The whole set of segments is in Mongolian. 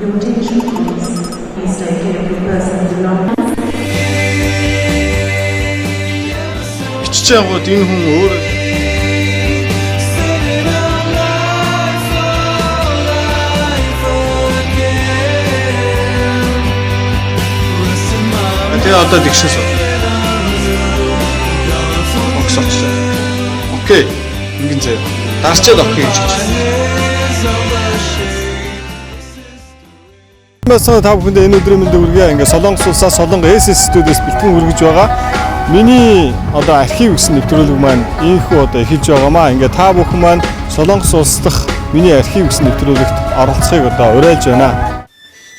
Your attention please. Please take care of your personal belongings. Бичиж байгууд энэ хүн өөр тэгээ одоо тэгшээс огс очсон. Окей. Ингэн зэ. Дарчаад окей гэж хэлж. Масаа та бүхэндээ энэ өдрийн мэндийг хүргэе. Ингээ Солонгос улсаас Солонгос SS студиэс бэлтгэн хүргэж байгаа. Миний одоо архив гэсэн нэвтрүүлэг маань ийхүү одоо эхэлж байгаамаа. Ингээ та бүхэн маань Солонгос улс дахь миний архив гэсэн нэвтрүүлэгт оролцохыг одоо уриалж байна.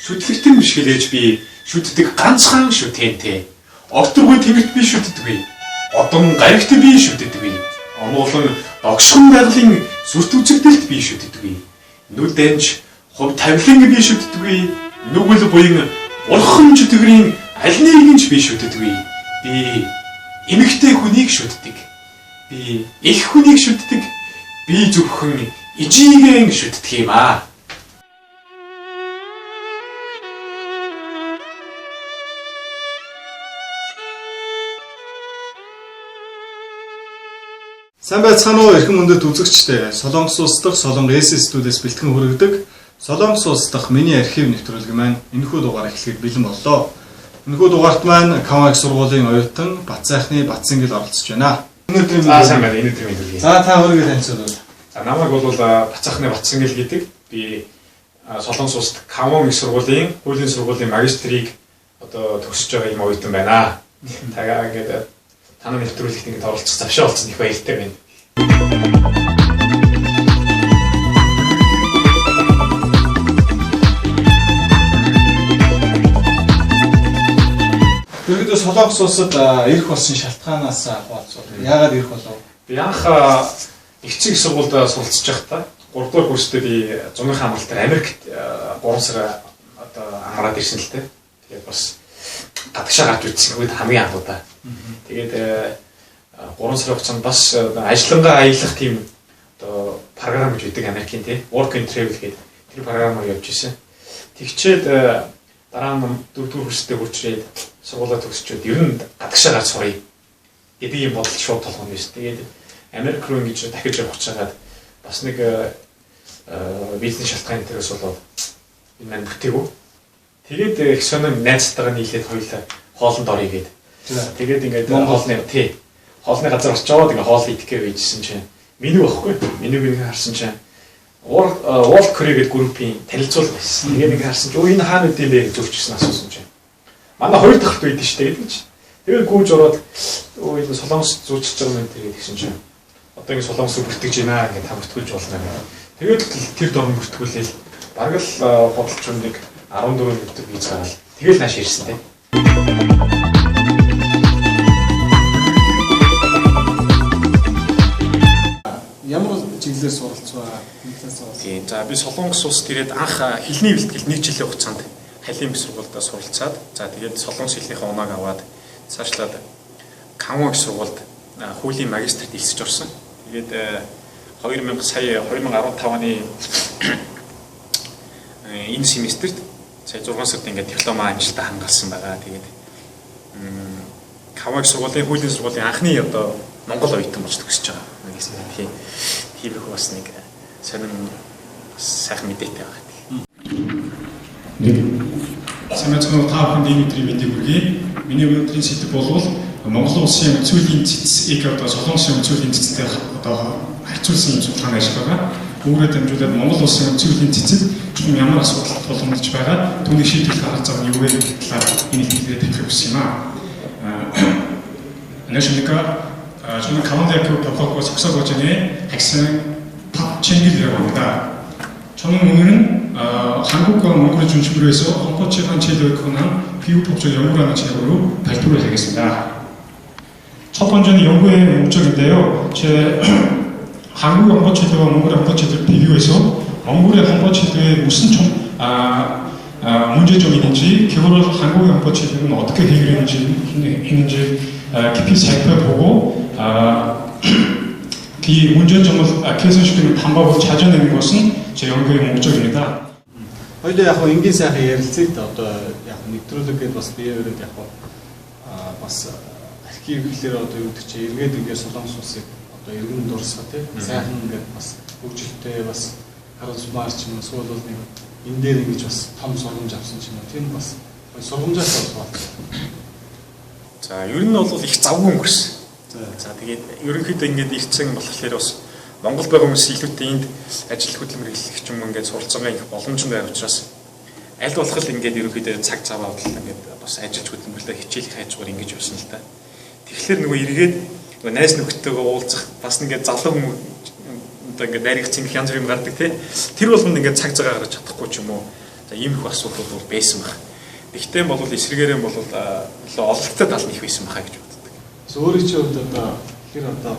Шүтлэгтэн биш гэлээж би шүтдэг ганцхан шүтэнтэй. Огторгүй тэмэрт би шүтдэггүй. Одон гаригт би шүтдэггүй. Амуулан огшхон байгалийн сүрт үзэгдэлт би шүтдэггүй. Нүд дамж хувь тавилан би шүтдэггүй. Нүгэл буян урхан чөтгөрийн аль нэгэн ч би шүтдэггүй. Би эмэгтэй хүнийг шүтдэг. Би их хүнийг шүтдэг. Би зөвхөн ижиигэн шүтдэг юм аа. Сайн байцгаана уу эрхэм мөндөд үзэгчдээ. Солонгос улс дахь Солонгос SS студиэс бэлтгэн хүргэдэг Солонгос улс дахь миний архив нэвтрүүлэг маань энэхүү дугаар эхлэхэд бэлэн боллоо. Энэхүү дугаарт маань Камаг сургуулийн оюутан Бат сайхны Батсангил оролцож байна. Сайн байна. Энэ өдрийн мэндийг. За та өөрийгөө танилцуулъя. За намайг бол Бат сайхны Батсангил гэдэг. Би Солонгос улсад Камаг сургуулийн хуулийн сургуулийн магистрийг одоо төгсөж байгаа юм оюутан байна. Тагаа ингээд танай нэвтрүүлэгт ингэж оролцох завшаа болсон их баяртай байна. Ерөнхийдөө Солонгос улсад ирэх болсон шалтгаанаас хуваалцвал яагаад ирэх болов? Би анх их сургуульд суралцж байхдаа 3 дугаар курстээ би зуны хамгаалтаар Америкт 3 сар одоо амраад ирсэн л дээ. Тэгээд бас гадагшаа гарч үзсэн үед хамгийн анхудаа. Тэгээд 3 сарын хугацаанд бас ажиллангаа аялах тийм одоо програм гэж үүдэг Америкийн тий Work and Travel гэдэг тэр програмаар явж исэн. Тэгчээд дараа нь 4 дугаар курстээ хүрчээд сургуулаа төгсчөөд ер нь гадагшаа гарч сурах гэдэг юм бодол шууд толгонд байсан. Тэгээд Америк руу ингэж дахиж явах гэж байгаад бас нэг бизнес шалтгааны төрөөс болоод энэ маань бүтээгүй. Тэгээд их сонин найзтайгаа нийлээд хоёулаа хоолнд орё гээд. Тэгээд ингээд хоолны газар очиод ингээд хоол идэх гэж байжсэн чинь меню байхгүй. Менюг ингээд харсан чинь World Curry гэдэг группийн танилцуулга байсан. Тэгээд ингээд харсан чинь энэ хаана үт юм бэ гэж зөвчсөн асуусан чинь. Манай хоёр дахь үед шүү дээ гэдэг чинь. Тэгээд гүйж ороод энэ Солонгос зүүчж байгаа юм тэгээд гэсэн чинь одоо ингэ Солонгос бүртгэж байна гэж та бүртгүүлж болно гэх. Тэгээд тэр дор бүртгүүлээл бараг л бодолчундыг 14 өдөр бийж гараад тэгэл нааш ирсэн дээ. Ямар чиглэлээр суралцваа? Тийм. За би Солонгос улсад ирээд анх хэлний бэлтгэл 1 жилийн хугацаанд Халим их сургуульд суралцаад за тэгээд Солонгос хэлнийхээ унааг аваад цаашлаад Камаг сургуульд хуулийн магистрт ихсэж орсон. Тэгээд 2015 оны энэ семестрт сая 6 сард ингээд диплома амжилттай хангалсан байгаа. Тэгээд Камаг сургуулийн хуулийн сургуулийн анхны одоо Монгол оюутан болж төгсөж байгаа. Тийм их бас нэг сонин сайхан мэдээтэй байгаа. Сайн мэцгэн та бүхэнд энэ өдрийн мэндийг хүргэе. Миний өнөөдрийн сэдэв бол Монгол улсын өмцөлийн цэцэг одоо Солонгосын өмцөлийн цэцтэй одоо харьцуулсан юм судалгааны ажил байгаа. Үүрээ дамжуулаад Монгол улсын өмцөлийн цэцэд ямар асуудал тулгамдж байгаа түүнийг шийдэх арга зам нь юу вэ гэдэг талаар энэ хэлээр тавих гэсэн юм аа. 안녕하십니까? 저는 강원대학교 법학과 석사 과정에 학생 박채길이라고 합니다. 저는 오늘은 한국과 몽골을 중심으로 해서 헌법재판 제도에 관한 비교법적 연구라는 제목으로 발표를 하겠습니다. 첫 번째는 연구의 목적인데요. 제 한국 헌법제도와 몽골의 헌법제도를 비교해서 몽골의 헌법제도에 무슨 문제점이 있는지, 그거를 한국의 헌법제도는 어떻게 해결했는지 깊이 살펴보고 이 문제점을 개선시키는 방법을 찾아내는 것은 제 연구의 목적입니다. хоёул яг хөө энгийн сайхан ярилцгийг одоо яг нэвтрүүлэг гэдээ бас бие өрөөд яг бас архив гэхлээр одоо юу гэдэг чи эргээд ингээд Солонгос улсыг одоо иргэн дурсаа тий сайхан ингээд бас хөгжилтэй бас харуулмаар ч юм уу эсвэл бол нэг энэ дээр ингэж бас том сургамж авсан ч юм уу тийм бас сургамжаас болов. За ер нь бол их завгүй өнгөрсөн. За тэгээд ерөнхийдөө ингээд ирсэн болохоор бас Монгол байгаа хүмүүс илүүтэй энд ажил хөдөлмөр эхлэх юм ингээд суралцаагаа их боломжтой байх учраас аль болох л ингээд ерөнхийдөө цаг цав аваад ингээд бас ажиллаж хөдөлмөрлөө хичээл хайжгаар ингэж явсан л та. Тэгэхээр нөгөө эргээд нөгөө найз нөхдөйгөө уулзах бас ингээд залуу хүмүүс одоо ингээд найрах цэнгэх янз бүрийн гардаг тий. Тэр болгонд ингээд цаг цагаа гаргаж чадахгүй ч юм уу. За ийм их асуудал бол байсан баг. Гэхдээ бол эсрэгээрээ бол ололттой тал нь их байсан баха гэж боддог. Өөрийн чинь хувьд одоо хэр одоо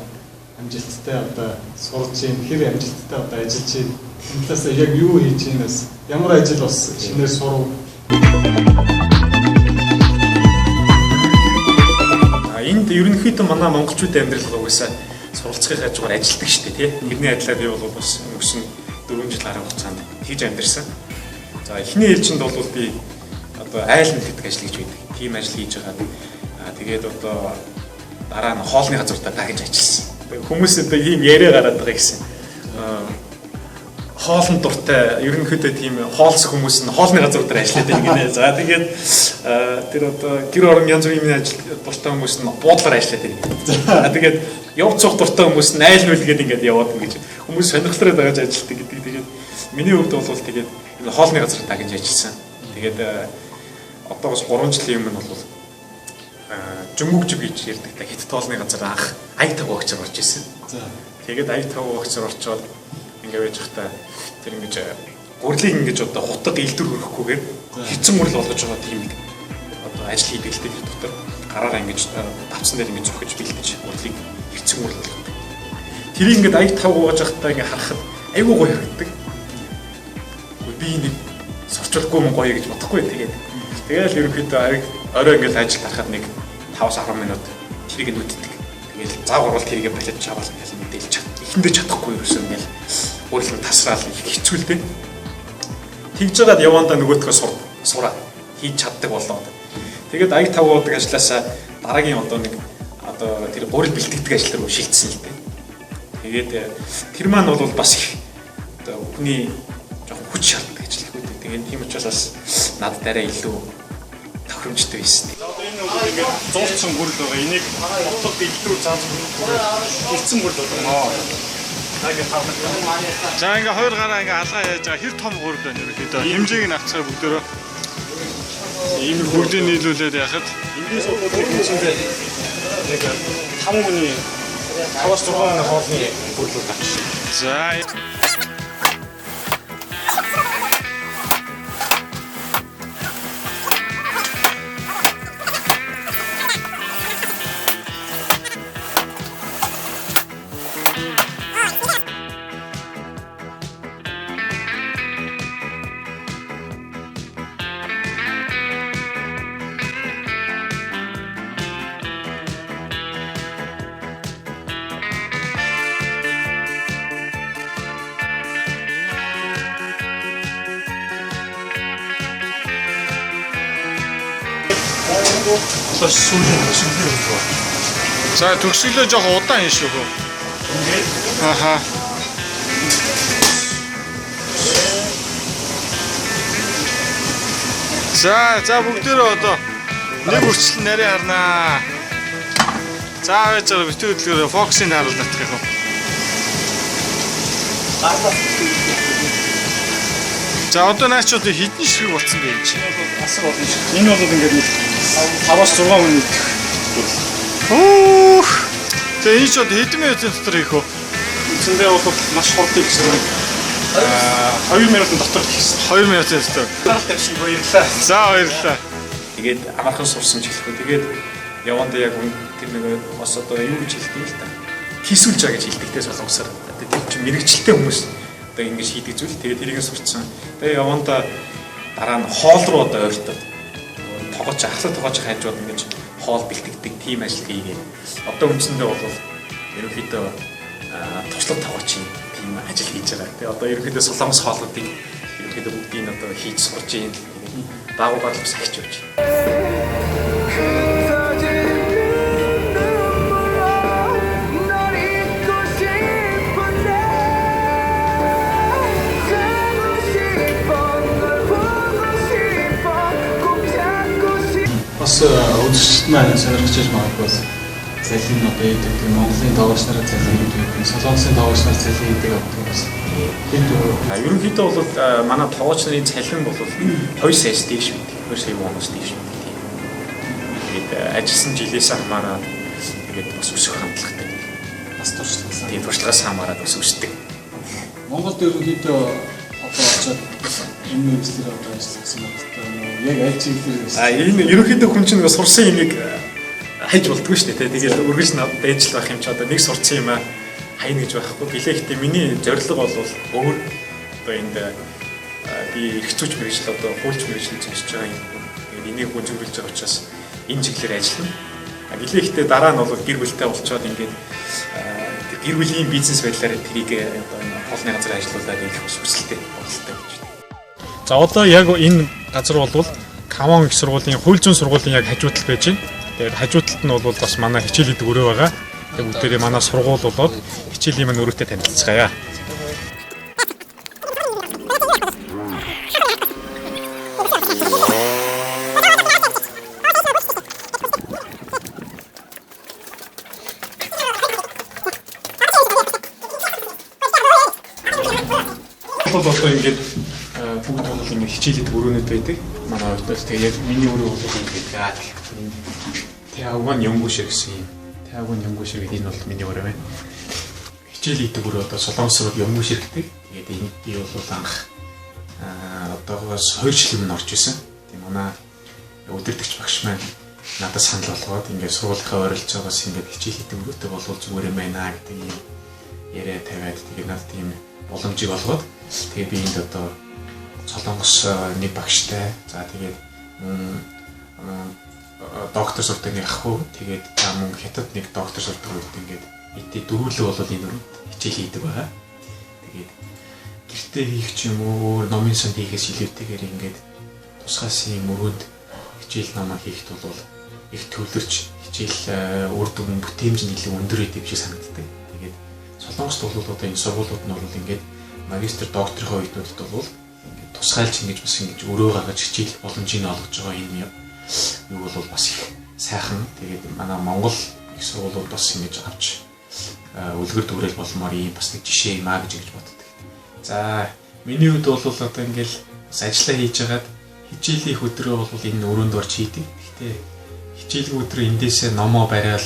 амжилттай одоо сурч юм хэр амжилттай одоо ажиллаж байна. Энэ талаас яг юу хийж байгааз ямар ажил бас шинээр сурав. Энд ерөнхийдөө манай монголчуудын амьдрал угаасаа суралцахын хажуугаар ажилладаг шүү дээ тий. Нэгний адилаар би бол бас өнгөрсөн 4 жил гаруй хугацаанд хийж амьдэрсэн. За эхний ээлжинд бол би одоо айл мэддэг ажил гэж байдаг. Тим ажил хийж байгаа. Тэгээд одоо дараа нь хоолны газруудаа дагж ажилласан. Хүмүүс одоо ийм яриа гараад байгаа гэсэн. Хоолн дуртай ерөнхийдөө тийм хоолсох хүмүүс нь хоолны газруудаар ажилладаг юм гинэ. За тэгээд тэр одоо гэр орон янз бүрийн ажил дуртай хүмүүс нь буудлаар ажилладаг юм. Тэгээд явц цух дуртай хүмүүс нь айл нүлгээд ингээд яваад ингэж хүмүүс сонирхолтой дагаж ажилладаг гэдэг. Тэгээд миний хувьд бол тэгээд хоолны газар дагж ажилласан. Тэгээд одоо бас 3 жилийн өмнө бол жумгүгжиг гэж ярьдаг та хит тоолны газар анх аяг тав огчор орж ирсэн. За. Тэгээд аяг тав огчор орчоод ингээ байж захта тэр ингэж гурлыг ингэж одоо хутаг илдвэр хөрөхгүйгээр хэцэн мөрөл болгож байгаа тийм одоо ажил хийдэг л дээ дотор гараараа ингэж давсан дээр ингэж зохиж бэлдэж гурлыг хэцэн мөрөл болгодог. Тэрийг ингээд аяг тав угааж захта ингээ харахад айгүй гоё харагддаг. Би нэг сорчлохгүй юм гоё гэж бодохгүй тэгээд тэгэл ерөнхийдөө орой ингээл ажил тарахад нэг 5-10 минут тэрийг нүддэг. Тэгэл зав гарвал тэрийг балиж чавал ингээл мэдээлж чад. Эхэндээ чадахгүй юусэн ингээл өөрөлдөө тасраал их хэцүү л дээ. Тэгж жагаад явандаа нөгөөдхөө сураа хийж чаддаг болоо. Тэгээд аяг тав уудаг ажилласаа дараагийн одоо нэг одоо тэр гурил бэлтгэдэг ажил руу шилжсэн л дээ. Тэгээд тэр маань бол бас их одоо хүний жоох хүч шаарддаг ажил хөө. Тэгээд тийм учраас надад арай илүү тохиромжтой байсан. За одоо энэ бол ингээд зурцсан гүрэл байгаа. Энийг хотод илдвэр зааж хийсэн гүрэл байна. За ингээ хоёр гараа ингээ алгаа яаж байгаа хэр том гурил байна ерөөхдөө хэмжээг нь авцгаа бүгдөө ийм бүгдийг нийлүүлээд яхад эндээс бол хэмжээндээ нэг 5 хүний 5-6 хоолны гүрэл авчих. за Одоо сүүлийн төгсгөлөө байна. за төгсгөлөө жоох удаан хийн шүү. Ингээд Аха. За бүгдээрээ одоо нэг үрчлэн нарийн харнаа. За байж байгаа битүү хөдөлгөөрөө фокусыг харуулдаг юм. За одоо наачууд хідэн ширхэг болсон бэ энэ чинь. асар болно шүү. Энэ бол ингээд нэг 5-6 хүний Өөх. Тэгээ энэ ч одоо хэдэн минутын дотор хийх вэ? үндсэндээ бол маш хурд хийсэн. 2 минутын дотор хийсэн. 2 минутын дотор. Гаралтай шиг баярлаа. За баярлалаа. Тэгээд амархан сурсан ч хэлэхгүй. Тэгээд явандаа яг тэр нэг бас одоо юу гэж хэлдэг юм л та. Хийсүүлж байгаа гэж хэлдэг те солонгосоор. Тэр чинь мэрэгчлээ хүмүүс одоо ингэж хийдэг зүйл. Тэгээд тэрийг сурцсан. Тэгээд явандаа дараа нь хоол руу одоо ойртоод тогооч ахлах тогооч хайжууд ингэж хоол бэлтгэдэг тийм ажил хийгээд одоо үндсэндээ бол ерөнхийдөө туслах тогоочийн тийм ажил хийж байгаа. Тэгээ одоо ерөнхийдөө солонгос хоолнуудыг ерөнхийдөө бүгдийг одоо хийж сурж ийн. Даагуугаар л бас ахиж явж байна. Бас үзэгчд маань сонирхож иж магадгүй залхин одоо яадаг тийм Монголын тоглогч нараа залхин гэдэг, Солонгосын тоглогч нар залхин гэдэг авдаг бас. Ерөнхийдөө бол манай тоглогч нарын цалин бол 2 саяас дээш байдаг. 2 сая воноос дээш байдаг. Тэгээд ажилласан жилээс хамаараад тэгээд бас өсөх хандлагатай. Бас туршлагаас. Тэгээд туршлагаас хамаараад бас өсдөг. Монголд ерөнхийдөө одоо очоод энэ үеэр одоо ажилласан байна. Яг аль чиглэлээр Энэ ерөнхийдөө хүн чинь сурсан юмыг хайж болдгоо шүү дээ. Тэгээд үргэлж байж л байх юм чи одоо нэг сурсан юм хайна гэж байхгүй. Билээ миний зорилго бол өөр одоо энд би эрхцүүч мэргэжил одоо хуульч мэргэжил зөвшөж байгаа юм. Тэгээд энийг гүнзгийрлж байгаа учраас энэ чиглэлээр ажиллана. Билээ дараа нь бол гэр бүлтэй болцоод ингээд гэр бүлийн бизнес байдлаар тэрийг одоо хоолны газар ажиллуулаад ирэх хүсэлтэй бололтой гэж байна. За одоо яг энэ газар бол Камон их сургуулийн хууль зүйн сургуулийн яг хажуудал байж байна. Тэгээд хажуудалд нь бол бас манай хичээл идэг өрөө байгаа. Тэгээд бүгдээрээ манай сургууль болоод хичээлийн маань өрөөтэй танилцгаая. Одоо ингээд бүгд бол ингээд хичээлээд өрөөнөд байдаг. Манай хувьд бол тэгээ яг миний өрөө бол ингээд Тэагуан Ёнгушир гэсэн юм. Тэагуан Ёнгушир гэдэг энэ бол миний өрөө байна. Хичээл идэг өрөө одоо Солонгос руу Ёнгушир гэдэг. Тэгээд энэ би бол анх одоогоос 2 жил өмнө орж исэн. Тийм манай өдөртөгч багш маань надад санал болгоод ингээд сургуулийнхаа ойролцоогоос ингээд хичээл идэг өрөөтэй болвол зүгээр юм байна гэдэг юм яриа тавиад тэгээд надад тийм боломжийг олгоод тэгээ би энд одоо Солонгос нэг багштай за тэгээд доктор сурдаг нэг ах уу тэгээд мөн хятад нэг доктор сурдаг үед ингээд эдээ дөрвөлөө бол энэ өрөөнд хичээл хийдэг байгаа. Тэгээд гэртээ хийх ч юм уу номын санд хийхээс илүүтэйгээр ингээд тусгаас юм өрөөнд хичээл намаа хийхэд бол их төвлөрч хичээл үр дүн бүтээмж нь илүү өндөр байдаг шиг санагддаг. Тэгээд Солонгост бол одоо энэ сургуулиуд нь бол ингээд магистр докторийнхоо үеийнүүдэд бол ингээд тусгайлж ингэж бас ингэж өрөө гаргаж хичээл боломжийг олгож байгаа энэ юу бол бас их сайхан. Тэгээд манай Монгол их сургуулиуд бас ингэж авч үлгэр дүүрэл болмоор юм бас нэг жишээ юм аа гэж боддог. За миний хувьд бол одоо ингээл бас ажиллаа хийж байгаад хичээлийн өдрөө бол энэ өрөөнд орж хийдэг. Гэхдээ хичээлийн өдрөө эндээсээ номоо бариад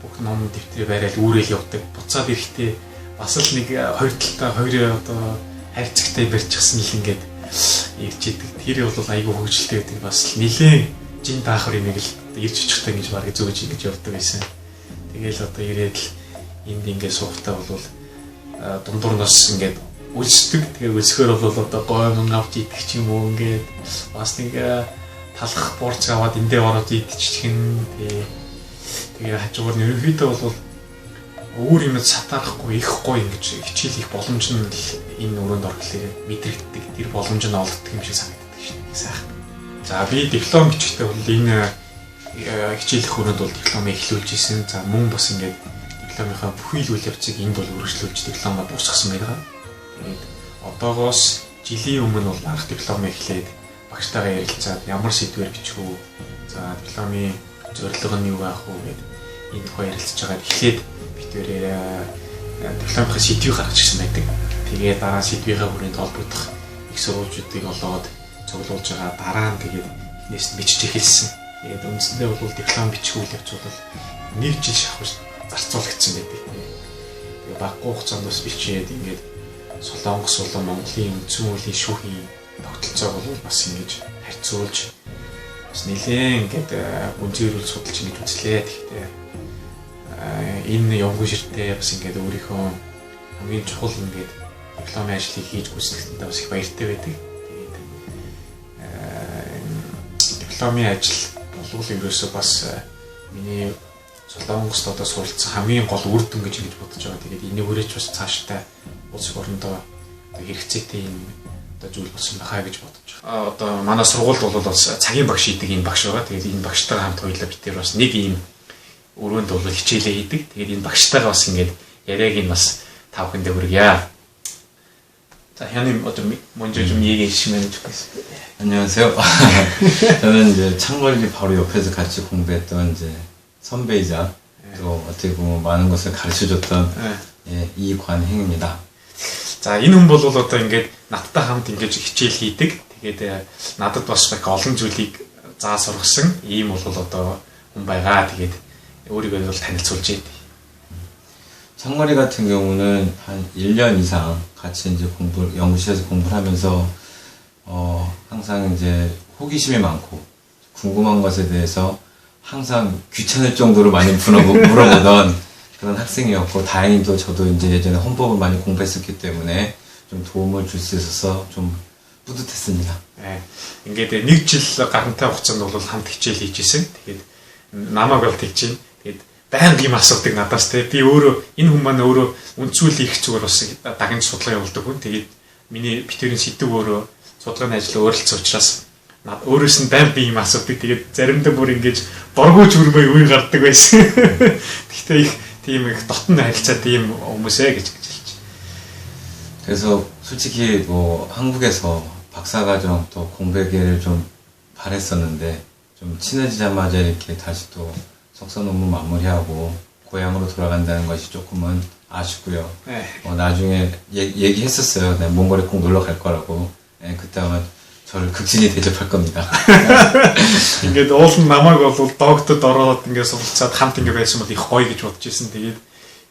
бүх ном дэвтрээ бариад үүрэл явдаг. Буцаад ирэхдээ бас л нэг хоёр талтай хоёрын одоо харьцагтай барьчихсан л ингээд ирж идэг. Тэр бол айгүй хөвгөлтэй байдаг. Бас нэлээд жин даахар юм л ирж очихтай гэж баг зөөж ингэж явдаг байсан. Тэгээл одоо ирээд л энд ингээд суугтаа бол дундуурнаас ингээд үлсдэг. Тэгээ үлсгөр бол одоо гоймон авч идэх ч юм уу ингээд бас нэг талах борц аваад эндээ ороод идчихэх нь тэгээ хажуугаар нь ерөнхийдөө бол өөр юм сатаахгүй их гоё ингэж хичээл их боломж нь энэ өрөөнд орохлоо мэдрэгддэг. Тэр боломж нь олддог юм шиг санагддаг шин. Сайхан. За би диплом бичгтээ бол энэ хичээлэх өрөөнд бол диплом эхлүүлж исэн. За мөн бас ингээд дипломынхаа бүхий л үйл явцыг энд бол үргэлжлүүлж дипломоо дуусгасан байдаг. Тэгээд одоогоос жилийн өмнө бол анх диплом эхлээд багштайгаа ярилцаад ямар сэдвээр бичих үү. За дипломын зорилго нь юу байх вэ гэдэг энэ тухай ярилцж байгаа. Эхлээд битүүрээ дипломын сэдвийг гаргаж ирсэн байдаг. Тэгээд дараа сэдвийнхаа хүрээнд холбогдох их сурвалжуудыг олоод цуглуулж байгаа. Дараа нь тэгээд энэс нь бичиж эхэлсэн. Тэгээд үндсэндээ бол диплом бичих үйл явц бол нэг жил шахаж зарцуулагдсан байдаг. Тэгээд баггүй хугацаанд бас бичээд ингээд Солонгос болон Монголын үндсэн хуулийн шүүхийн тогтолцоог бол бас ингэж харьцуулж бас нэлээд ингээд гүнзгийрүүл судалж ингэж үзлээ. Тэгэхдээ энэ Ёнгуширтэй бас ингээд өөрийнхөө хамгийн чухал ингээд дипломын ажлыг хийж гүйцэтгэхдээ бас их баяртай байдаг. Тэгээд дипломын ажил болвол ерөөсөө бас миний Солонгост одоо суралцсан хамгийн гол үр дүн гэж бодож байгаа. Тэгээд энийг өрөөж бас цаашдаа улс орондоо хэрэгцээтэй юм одоо зүйл болсон байхаа гэж бодож байна. Одоо манай сургуульд бол бас цагийн багш хийдэг ийм багш байгаа. Тэгээд энэ багштайгаа хамт хоёулаа бид тэр бас нэг ийм өрөөнд бол хичээлээ хийдэг. Тэгээд энэ багштайгаа бас ингээд яриаг нь бас та бүхэндээ хүргье. 자, 현님 좀 먼저 좀 얘기해 주시면 좋겠습니다. 안녕하세요. 저는 이제 창거리 바로 옆에서 같이 공부했던 이제 선배이자 또 어떻게 보면 많은 것을 가르쳐줬던 예, 이관행입니다. 자, энэ хүн бол одоо ингээд надтай хамт ингээд хичээл хийдэг. Тэгээд надад бас их олон зүйлийг заа сургасан ийм бол одоо хүн байгаа. Тэгээд өөрийгөө бол танилцуулж байна. 창거리 같은 경우는 한 1년 이상 같이 이제 연구실에서 공부를 하면서 항상 이제 호기심이 많고 궁금한 것에 대해서 항상 귀찮을 정도로 많이 물어보던 그런 학생이었고, 다행히도 저도 이제 예전에 헌법을 많이 공부했었기 때문에 좀 도움을 줄 수 있어서 좀 뿌듯했습니다. 네, ингээд нэг жил гарантай хугацаанд бол хамт хичээл хийжсэн. Тэгээд намайг бол тэгж тэгээд байнга юм асуудаг надаас те. Би өөрөө энэ хүн маань өөрөө үнцүүл их зүгээр бас дагнж судлаа явуулдаг хүн. Тэгээд миний битэрийн сэдв өөрөө судалгааны ажил өөрлөлцсөн учраас над өөрөөс нь байнга би юм асуудаг. Тэгээд заримдаа бүр ингэж боргууж өрмөө үе гардаг байсан. Гэхдээ их тийм их дотн харилцаа тийм хүмүүсээ гэж хэлж. 그래서 솔직히 뭐 한국에서 박사과정 또 공백기를 좀 바랬었는데 좀 친해지자마자 이렇게 다시 또 석사 논문 마무리하고 고향으로 돌아간다는 것이 조금은 아쉽고요. 네. 나중에 얘기했었어요. 내가 몽골에 꼭 놀러 갈 거라고. 네, 그때 아마 저를 극진히 대접할 겁니다. ингээд уул нь намайг бол доктод ороод ингээд суралцаад хамт ингээд байсан бол их гоё гэж бодож ирсэн. Тэгээд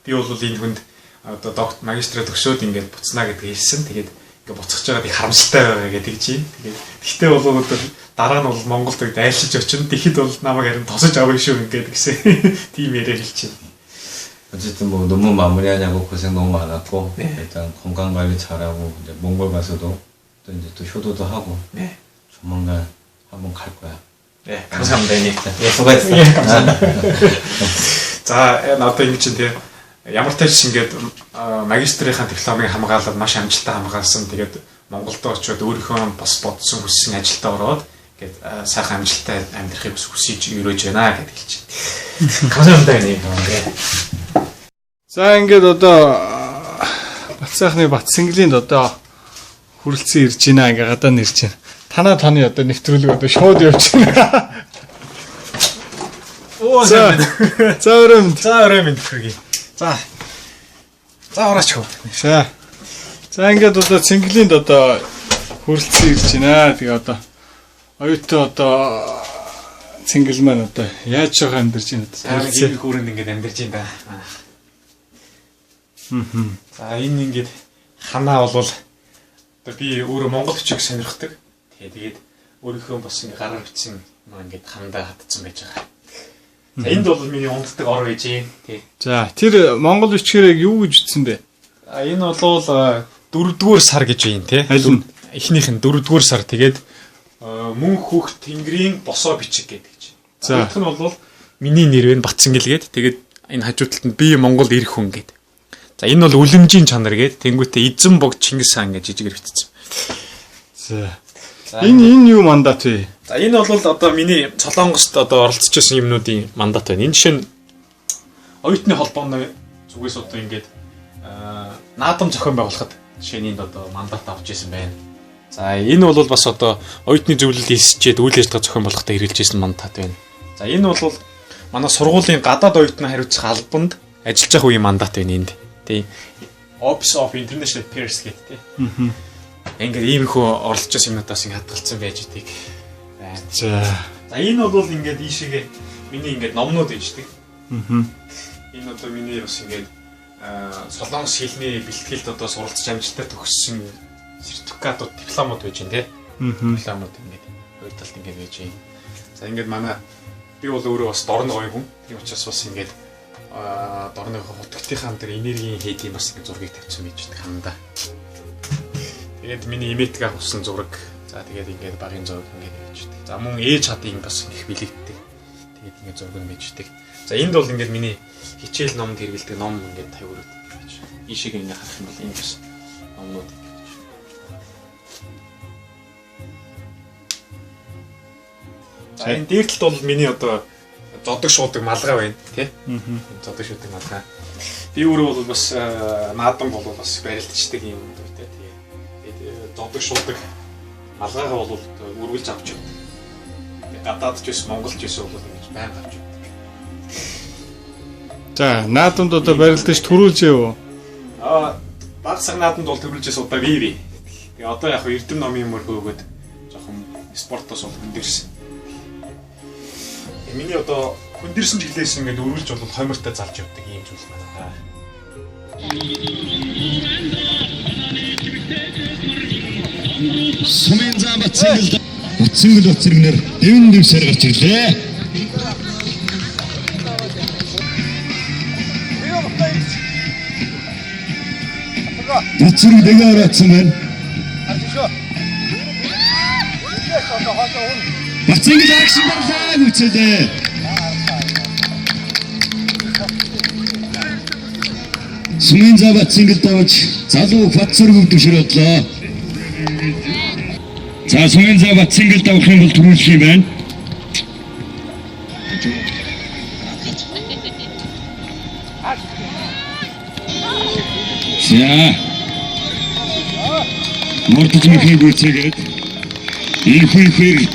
би бол энэ хүнд одоо докторт магистраа төгсөөд ингээд буцнаа гэдгийг хэлсэн. Тэгээд ингээд буцаж байгаад их харамсалтай байгаа гэдэг чинь. Тэгээд гэхдээ бол одоо дараа нь бол Монголд дайлшиж очино. Тэгэхэд бол намайг харин тосож авах шүү ингээд гэсэн тийм яриа хэлчихэ. 어쨌든 뭐 논문 마무리하냐고 고생 너무 많았고 일단 건강 관리 잘하고 이제 몽골 가서도 또 이제 또 효도도 하고 조만간 한번 갈 거야. 네, 감사합니다. 예, 수고했어. 예, 감사합니다. За, одоо ингэ чинь тийм ямар ч тач ингээд магистрийн дипломыг хамгаалаад маш амжилттай хамгаалсан. Тэгээд Монголд очиод өөрийнхөө бас бодсон хүссэн ажилдаа ороод ингээд сайхан амжилттай амьдрахыг хүсэж өрөөж байна гэж хэлж байна. 감사합니다. За ингээд одоо Батсайхны Батсингэлийн одоо хүрэлцэн ирж байна. Ингээ гадаа нэрж байна. Танаа таны одоо нэвтрүүлэг одоо шууд явж байна. Оо за өрөөмд хүргэе. За орооч хөө. За ингээд одоо Цэнгэлинд одоо хүрэлцэн ирж байна. Тэгээ одоо оюутан одоо Цэнгэл маань одоо яаж жоохон амьдарч байна. За ийм хүрээнд ингээд амьдарч байна. За энэ ингээд ханаа болвол одоо би өөрөө Монгол бичиг сонирхдаг. Тэгээд өөрийнхөө бас ингээд гараар бичсэн юм ингээд хандаа хатцсан байж байгаа. За энд бол миний унддаг ор гэж юм. Тий. За тэр Монгол бичгээрээ юу гэж бичсэн бэ? Энэ бол 4-р сар гэж юм тий. Эхнийх нь 4-р сар тэгээд мөн хүүхд тэнгэрийн босоо бичиг гэдэг чинь. За энэ нь бол миний нэр вэ Батцэнгэл гээд тэгээд энэ хажуу талд нь би Монгол ирэх хүн гээд. За энэ бол үлэмжийн чанар гээд тэнгуүтээ эзэн бог Чингис хаан гэж жижигээр бичсэн. За энэ юу мандат вэ? За энэ бол одоо миний Солонгост одоо оролцож байсан юмнуудын мандат байна. Энэ жишээ нь оюутны холбооны зүгээс одоо ингээд наадам зохион байгуулахад жишээ нь одоо мандат авч ирсэн байна. За энэ бол бас одоо оюутны зөвлөлд хэлсчээд үйл ажиллагаа зохион болгоход хэрэгжилж ирсэн мандат байна. За энэ бол манай сургуулийн гадаад оюутны хариуцах албанд ажиллаж байгаа үеийн мандат байна энд. Тийм. Office of International Affairs гэдэг тийм. Ингээд иймэрхүү оролцож байгаа юмнуудаас ингэ хадгалсан байж идэг. За энэ бол ингээд ийшээгээ миний ингээд номнууд иждэг. Энэ одоо миний бас ингээд солонгос хэлний бэлтгэлд одоо суралцж амжилттай төгссөн сертификатууд, дипломууд байж байна тийм. Дипломууд ингээд уйдалт ингээд байж байна. За ингээд манай би бол өөрөө бас дорн гоё хүн. Тийм учраас бас ингээд дорны хутгтынхаа тэр энергийн хийдийн бас ингэ зургийг тавьсан байж байгаа хандаа. Тэгээд миний имэтгээ авсан зураг. За тэгээд ингээд багын зураг ингээд хийждэг. За мөн ээж хадыг бас их бэлэгддэг. Тэгээд ингээд зураг нь хийждэг. За энд бол ингээд миний хичээл номд хэрэгэлдэг ном ингээд тавиураад гэж. Ийшээ ингээд харах юм бол энэ бас номнууд ингэж. За энэ дээртэлт бол миний одоо зодог шуудаг малгай байна тий. Зодог шуудаг малгай. Би өөрөө бол бас наадан бол бас барилдчихдаг юм уу тий. Тэгээд зодог шуудаг малгайгаа бол үргэлж авч явдаг. Гадаад ч байсан Монголч байсан бол ингэж байнга авч явдаг. За, наадамд одоо барилдаж төрүүлж яв. Баг цаг наадамд бол төрүүлжээс удаа ви. Тэгээ одоо яг эрдэм номын юмөр хөөгөөд жоохон спортоос бол хөндөрсөн. Миний одоо хөндөрсөн жилээс ингээд өрүүлж бол хоймортой залж явдаг юм зүйл байна да. Сумын зам Батцэнгэл оцрогнэр дэвэн дэвсээр гарч ирлээ. Батцэрэг дэгээр атсан байна. Батцэнгэл агшин барлаа үцэлээ. Сумын зам Батцэнгэл давж залуу Батцэрэг өвдөшрөдлөө. За сумын зам Батцэнгэл давах юм бол төрүүлэх юм байна. За мөрдөж мэхийг үүсгээд их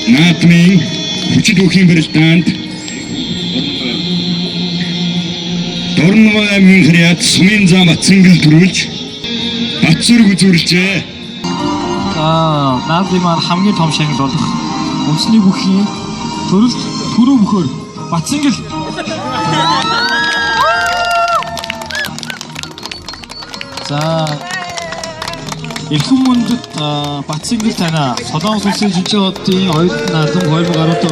наадмын хүчит үхийн барилдаанд Дорногов аймгийн хряд сумын зам Батцэнгэл төрүүлж Батцэрэг үзүүлжээ. Наадмын маань хамгийн том шагнал болох үндэсний бүхийн төрөө бөхөр Батцэнгэл. За Эрхэм мөндөд Батцэнгэл танаа Солонгос улсын жижиг хотын оюутан наадам 2015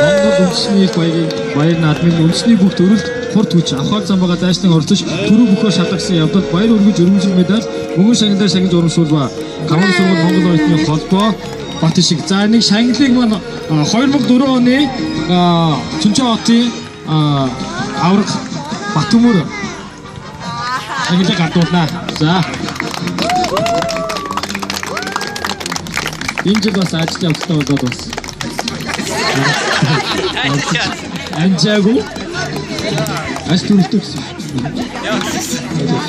Монгол үндэсний их баяр наадмын үндэсний бүх төрөлд хурд хүч авахар замбага дайсныг оролцож төрөө бөхөр шалгасан явдал баяр өргөж өргөмжлөл медаль мөнгөн шагналаар шагнаж урамшуулва. Камын сургууль Монгол оюутны холбоо Бат шиг. За нэг шагналыг маань 2004 оны Чүнчэн хотын авраг Батөмөр шагналыг гадуулнаа. За энэ жил бас ажил явуулсан болоод бас анжаагүй аж төрөлтөө гэсэн.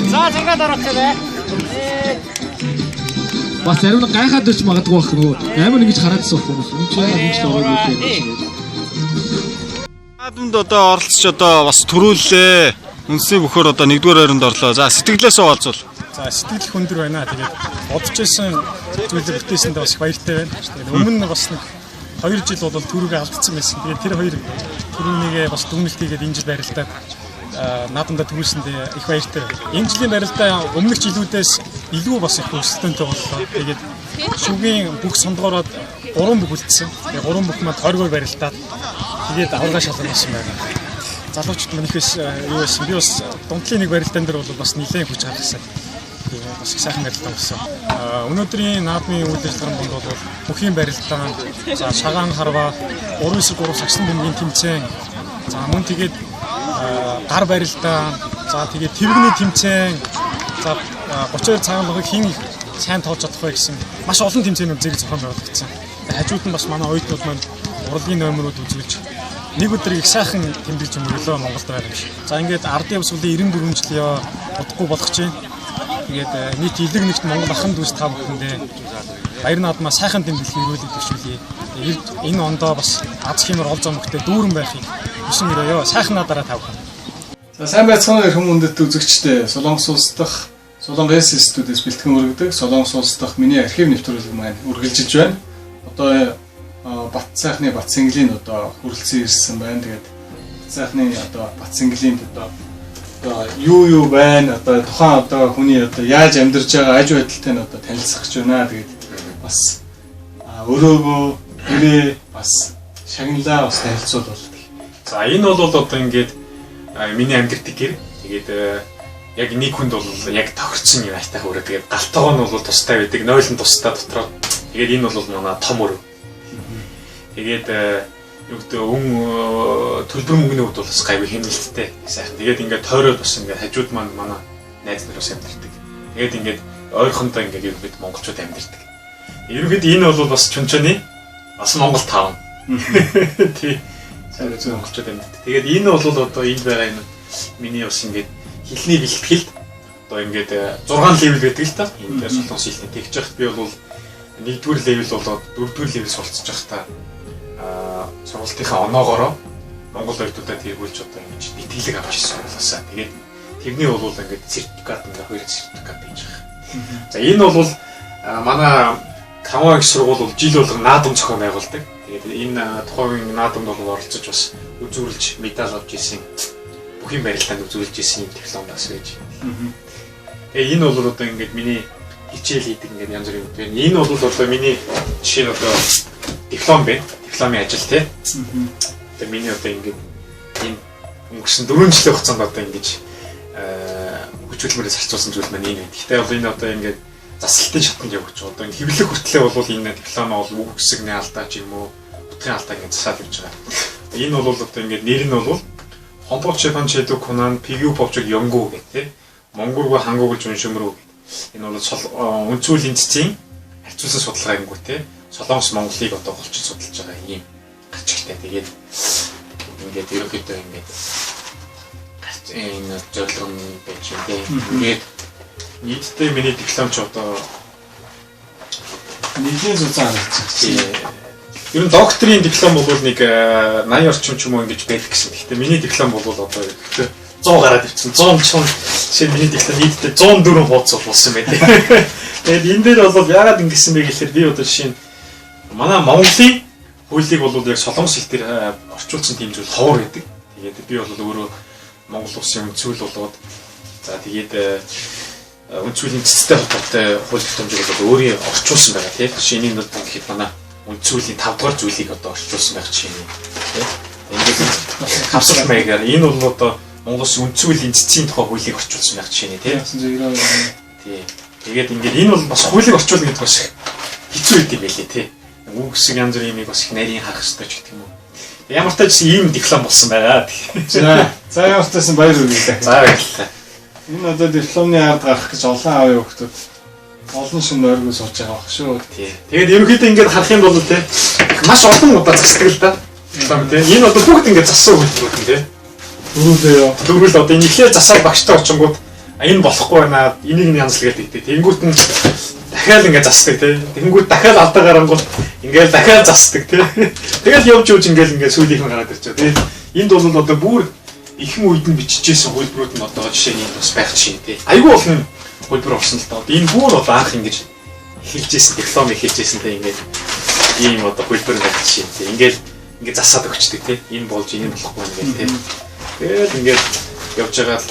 За цагаа дараатай. Бас зарим нь гайхаад ирч магадгүй байх нөгөө амар ингэж хараадсан хүмүүс. Энд ч яагаад ингэж л ороод ирэх юм. Наадамд одоо оролцож одоо бас төрүүллээ. Үндэсний бөхөр одоо 1-р ойронд орлоо. За сэтгэлээсээ олзвол. За сэтгэл хүндэр байна. Тэгээд бодож байсан зүйлээ бүтээсэндээ бас баяртай байна. Тэгээд өмнө бас нэг 2 жил бол түрүүгээ алдсан байсан. Тэгээд тэр хоёр түрүүнийгээ бас дүгнэлт хийгээд энэ жил барилдаад наадамдаа төрүүлсэндээ их баяртай байна. Энэ жилийн барилдаа өмнөх жилүүдээс илүү бас их өрсөлдөөнтэй боллоо. Тэгээд шүгийн бүх сондгоороод 3 бүх үлдсэн. Тэгээд 3 бүх маань тойргоор барилдаад тэгээд аварга шалгасан байна. Залуучууд манайхээс юу байсан? Би бас дундлын нэг барилдаан дээр бол бас нэлээд хүч гаргасан. Бас их сайхан барилдаан болсон. Өнөөдрийн наадмын үйл ажиллагаанд бол бүхийн барилдаан, за шагаан харва, 3-3 сагсан бөмбөгийн тэмцээн, за мөн тэгээд гар барилдаан, за тэгээд тэрэгний тэмцээн, за 32 цагаан логыг хэн сайн тоолж чадах вэ гэсэн маш олон тэмцээнүүд зэрэг зохион байгуулагдсан. Хажууд нь бас манай оюутнууд маань урлагийн номерууд үзүүлж нэг өдөр их сайхан тэмдэглэж өнгөрөөлөө Монголд байгаа юм шиг. За ингээд ардын явсгалын 94 жилийн удахгүй болох чинь. Тэгээд нийт элэг нэгт Монгол ахын дүүс та бүхэндээ баяр наадмаа сайхан тэмдэглэл өрөөлөж өгшүүлье. Энэ ондоо бас аз хэмээр ол зомогтой дүүрэн байхыг хүсэн өрөөё. Сайхан надараа та бүхэн. За сайн байцгаана эрхэм мөндөд үзэгчдээ. Солонгос улс дахь Солонгос студиэс бэлтгэн өргөдөг Солонгос улс дахь миний архив нэвтрүүлэг маань үргэлжилж байна. Одоо Бат сайхны Батцэнглийн одоо хүрэлцэн ирсэн байна. Тэгээд Бат сайхны одоо Батцэнглийн одоо юу байна? Одоо тухайн одоо хүний одоо яаж амьдарч байгаа аж байдалтай нь одоо танилцах гэж байна. Тэгээд бас өрөөгөө гэрээ бас шагналаа бас танилцуулбал. За энэ бол одоо ингээд миний амьдэрдэг гэр. Тэгээд яг нэг хүнд бол яг тохирсон юм айтайхан өрөө. Тэгээд галтайгаа нь бол тустай байдаг. Нойлон тустай дотроо. Тэгээд энэ бол манай том өрөө. Тэгээд юу гэдэг төлбөр мөнгөний хувьд бол бас гайгүй хэмнэлттэй сайхан. Тэгээд ингээд тойроод бас ингээд хажууд маань манай найз нар бас амьдэрдэг. Тэгээд ингээд ойрхондоо ингээд ерөнхийд монголчууд амьдэрдэг. Ерөнхийд энэ бол бас Чүнчэний бас Монгол таавн. Тий. Сайн зөв монголчууд амьд. Тэгээд энэ бол одоо энд байгаа энэ миний бас ингээд хэлний бэлтгэлд одоо ингээд 6 левел байдаг л та. Энд солонгос хэлний тэгж яхад би бол 1-р левел болоод 4-р левел суралцж байхдаа сургалтынхаа оноогоороо Монгол оюутнуудад тэргүүлж одоо ингэж нэтгэлэг авч ирсэн болоосаа. Тэгээд тэрний бол ингээд сертификат ингээ 2 сертификат гэж байгаа. За энэ бол манай Камаа их сургууль бол жил болгон наадам зохион байгуулдаг. Тэгээд энэ тухайн наадамд бол оролцож бас үзүүлж медаль авч ирсэн. Бүхий барилдаанд үзүүлж ирсэн юм диплом бас байж. Тэгээд энэ бол одоо ингээд миний хичээл хийдэг ингээд янз бүрийн юм. Энэ бол одоо миний жишээ нь одоо диплом байна. Дипломын ажил тий. Тэгээд миний одоо ингээд энэ өнгөрсөн 4 жилийн хугацаанд одоо ингэж хүчилмээрээс харьцуулсан зүйл маань энэ байна. Гэхдээ бол энэ одоо ингээд засалтын шатанд явж байгаа. Одоо энэ хэвлэх хүртлээр бол энэ дипломоо бол үг хэсэгний алдаа ч юм уу, утгын алдаа гэж засаад явж байгаа. Энэ бол одоо ингээд нэр нь бол Хонбочэпан чэдү кунан пигүү повчог ёнгуу гэх тийм. Монгорго хангуугч уншимруу гэх. Энэ бол үнцүүлийн цэцгийн харьцуулсан судалгаа юм гоо тийм. Солонгос Монголыг одоо голчиж судалж байгаа юм гачигтай. Тэгээд ингээд ерөнхийдөө ингээд энэ зөвлөн байж тийм. Ингээд нийтдээ миний диплом ч одоо Нийтийн зузаан харилцагч. Ер нь докторийн диплом бол нэг 80 орчим ч юм уу ингэж байдаг гэсэн. Гэхдээ миний диплом бол одоо 100 гараад ивсэн. 100 ч жишээ миний диплом нийтдээ 104 хуудас болсон байдаг. Тэгээд энэ дээр бол яагаад ингэсэн бэ гэхээр би одоо жишээ нь манай Монголын хуулийг бол яг солонгос хэл дээр орчуулсан тийм зүйл ховор гэдэг. Тэгээд би бол өөрөө Монгол улсын үнцүүл болоод за тэгээд үнцүүлийн цэцтэй холбоотой хууль тогтоомжийг бол өөрөө орчуулсан байгаа тийм. Жишээ нь одоо гэхэд манай үнцүүлийн 5 дугаар зүйлийг одоо орчуулсан байх чинь тийм. Ингээд хавсал маягаар энэ бол одоо Монголс үнцүүлийн цэцгийн тухай хуулийг орчуулсан байх чинь тийм. Тийм. Тэгээд ингээд энэ бол бас хуулийг орчуулна гэдэг бас хэцүү үед юм байлээ тийм. Үг хэсэг янз бүрийн юмыг бас их нарийн харах хэрэгтэй ч гэх юм уу. Ямар ч тач ийм диплом болсон байгаа. За ямар ч тайсан баяр хүргэе. За баярлалаа. Энэ одоо дипломны ард гарах гэж олон аавын хүүхдүүд олон шин нойргоо сууж байгаа баг шүү. Тэгээд ерөнхийдөө ингээд харах юм бол те маш олон удаа засдаг л да. Диплом те. Энэ одоо бүгд ингээд зассан хөлбөрүүд нь те. Дөрвөл одоо энэ ихлээр засаад багштай очингууд энэ болохгүй байна. Энийг нь янзлгээд өгдөө. Тэнгүүт нь дахиад ингээд засдаг те. Тэнгүүт дахиад алдаа гарангууд ингээд дахиад засдаг те. Тэгэл явж ингээд сүүлийнх нь гараад ирчихэ. Тэгээд энд бол одоо бүр ихэнх үед нь бичижсэн хөлбөрүүд нь одоо жишээний бас байх чинь тий. Айгүй олон хөлбөр орсон л доо. Энэ бүр бол анх ингэж эхэлжсэн диплом эхэлжсэн тий ингээд ийм одоо хөлбөр байх чинь тий. Ингээд засаад өгчдөг тий. Энэ болж энэ болохгүй ингээд тий. Тэгэл ингээд явж байгаа л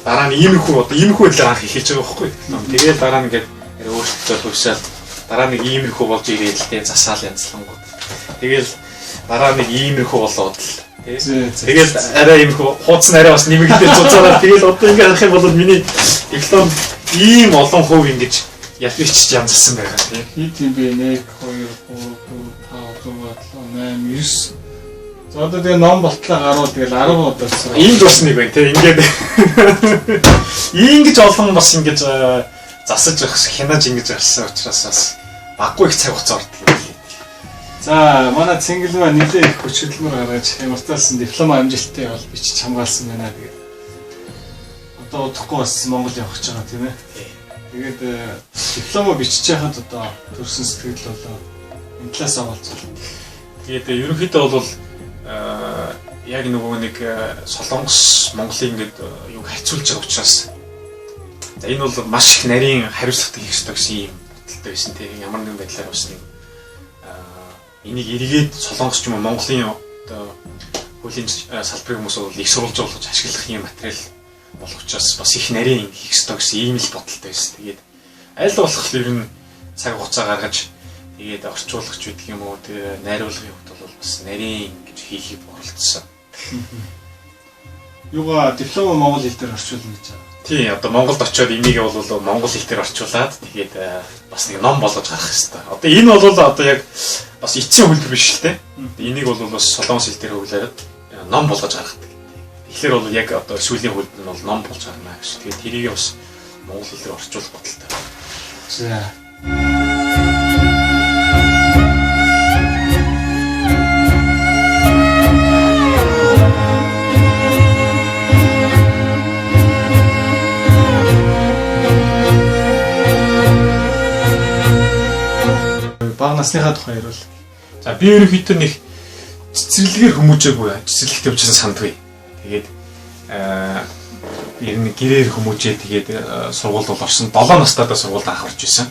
дараа нь иймэрхүү байдлаар анх эхэлж байгаа байхгүй. Тэгээд дараа нь ингээд өөрчлөлтөд хувьсаад дараа нэг иймэрхүү болж ирээд л тий засаал янзлангууд. Тэгэл дараа нэг иймэрхүү болоод л тэгэл арай иймэрхүү хуудас нь арай бас нэмэгдэл цуцаараа тэгэл одоо ингээд харах юм бол миний диплом ийм олон хувь ингэж ялбирчиж янзлсан байгаа тийм. Хит юм бэ 1 2 3 4 5 6 7 8 9. За одоо тэгээ ном болтлоо гарууд тэгэл 10 удаас. Энд бас нэг байна тийм ингээд ингэж олон бас ингэж засаж явах хянаж ингэж гарсан учраас бас баггүй их цаг хугацаа ордог юм. За манай цэнгэл маань нэлээ их хүч хөдөлмөр гаргаж ямар таасан диплом амжилттай бол бичиж хамгаалсан байна. Тэгээд одоо удахгүй бас Монгол явах гэж байгаа тийм ээ. Тэгээд дипломо бичиж яхад одоо төрсэн сэтгэл болоо энэ талаас авалцвал. Тэгээд ерөнхийдөө бол яг нөгөө нэг Солонгос Монголын ингээд юг харьцуулж байгаа учраас за энэ бол маш их нарийн хариуцлагатай хийх ёстой гэсэн юм бодолтой байсан тийм. Ямар нэгэн байдлаар бас нэг энийг эргээд Солонгос ч юм уу Монголын одоо хуулийн салбарын хүмүүс бол их сурвалж болгож ашиглах юм материал болох учраас бас их нарийн хийх ёстой гэсэн ийм л бодолтой байсан. Тэгээд аль болох ер нь цаг хугацаа гаргаж тэгээд орчуулагч гэдэг юм уу тэгээ найруулгын хувьд бол бас нарийн гэж хийхийг оролдсон. Юугаа диплом Монгол хэл дээр орчуулна гэж байгаа. Тий, одоо Монголд очиод энийг бол монгол хэл дээр орчуулад тэгээд бас нэг ном болгож гаргах хэрэгтэй. Одоо энэ бол одоо яг бас эцсийн хөлбөр биш л те. Энийг бол бас солонгос хэл дээр хөвлөөрөд ном болгож гаргадаг. Тэгэхээр бол яг одоо сүүлийн хөлбөр нь бол ном болж гарна гэж. Тэгээд тэрийг бас монгол хэл дээр орчуулах бодолтой. За бага насныхаа тухай ярил. За би ерөнхийдөө нэг цэцэрлэгээр хүмүүжээгүй цэцэрлэгт явчихсан сандгүй. Тэгээд ер нь гэрээр хүмүүжээ тэгээд сургуульд бол орсон 7 настайдаа сургуульд анх орж исэн.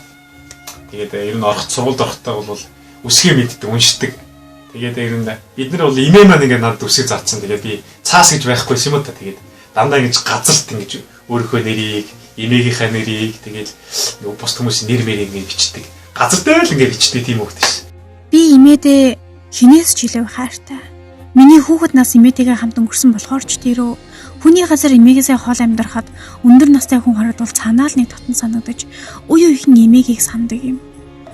Тэгээд ер нь сургуульд орохдоо бол үсгээ мэддэг, уншдаг. Тэгээд ер нь бид нар бол имээ маань ингээд надад үсэг заацсан. Тэгээд би цаас гэж байхгүй юм уу та. Тэгээд дандаа ингэж газарт ингэж өөрийнхөө нэрийг, имээгийнхаа нэрийг тэгээд бус хүмүүсийн нэр мэрийг ингэ бичдэг. Газар дээр л ингэ бичдэг тийм хөвгт ш. Би имээдээ хинээс ч илүү хайртай. Миний хүүхэд нас имээтэйгээ хамт өнгөрсөн болохоор ч тэрөө хүний газар имээгээсээ хол амьдрахад өндөр настай хүн харагдвал цаанаа л нэг татан санагдаж үе үеийн имээгийг санддаг юм.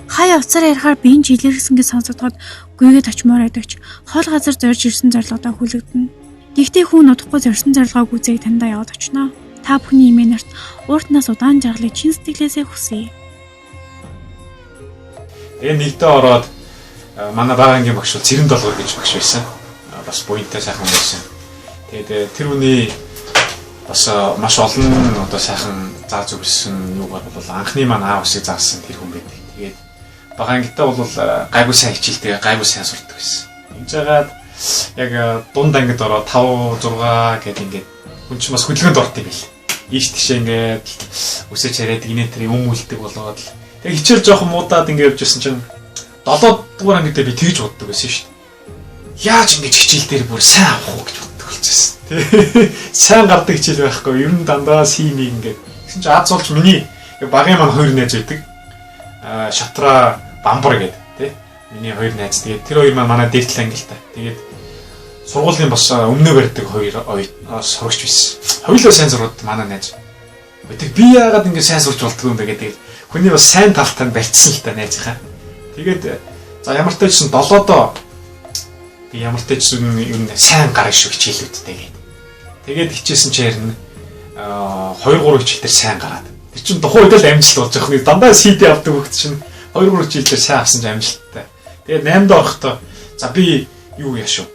Хаяа уцаар ярихаар биеийн жилэрсэн гэж сонсогдоход гүйгээд очмоор байдагч хол газар зорж ирсэн зорилгодоо хүлэгдэнэ. Гэхдээ хүн удахгүй зорьсон зорилгоо гүйцээг таньдаа яваад очно. Та бүхний имээ нарт урт нас удаан жаргалыг чин сэтгэлээсээ хүсье. Нэгдээ ороод манай багангийн багш бол Цэрэн долгор гэж багш байсан. Бас буянтай сайхан байсан. Тэгээд тэр үний бас маш олон одоо сайхан заа зүгсэн юугаар бол анхны маань аав усыг заасан тэр хүн байдаг. Тэгээд багангитаа бол гайгүй сайн хичээлтэй, гайгүй сайн сурдаг байсан. Энд жагаад яг дунд ангид ороод 5 6 гэдэг ингээд хүн ч бас хөдөлгөөнд орт юм бил. Ийш тийш ингээд үсэж хараад инээ тэр юм үлдэг болоод тэг хичээл жоохон муудаад ингээд явж ирсэн чинь 7 дугаар ангидаа би тэгж боддог байсан шүү дээ. Яаж ингэж хичээл дээр бүр сайн авах уу гэж боддог болчихсон. Тэ. Сайн гардаг хичээл байхгүй. Ер нь дандаа симиг ингээд. Тэгсэн чинь Аз болж миний багын маань хоёр найз байдаг. Шатраа Бамбар гэдэг тий. Миний хоёр найз. Тэгээд тэр хоёр маань манай дээдлэн ангилтай. Тэгээд сургуулийн бас өмнөө барьдаг хоёр сурагч байсан. Хоёулаа сайн зургууд манай найз. Тэг би яагаад ингэ сайн сурч болдгоо юм бэ гэдэг. Хүний бас сайн талтай нь барьцсан л та найзынхаа. Тэгээд за ямар ч тайсан 7-доо би ямар ч тайсан юм сайн гарах шиг хичээлүүдтэй гээд. Тэгээд хичээсэн чи ярина 2-3 хичээл дээр сайн гараад. Тэр чин тухайн үед л амжилт болж байгаа юм. Дандаа CD авдаг хөлт чин 2-3 хичээл дээр сайн авсан ч амжилттай. Тэгээд 8-д орохдоо за би юу яаш вэ?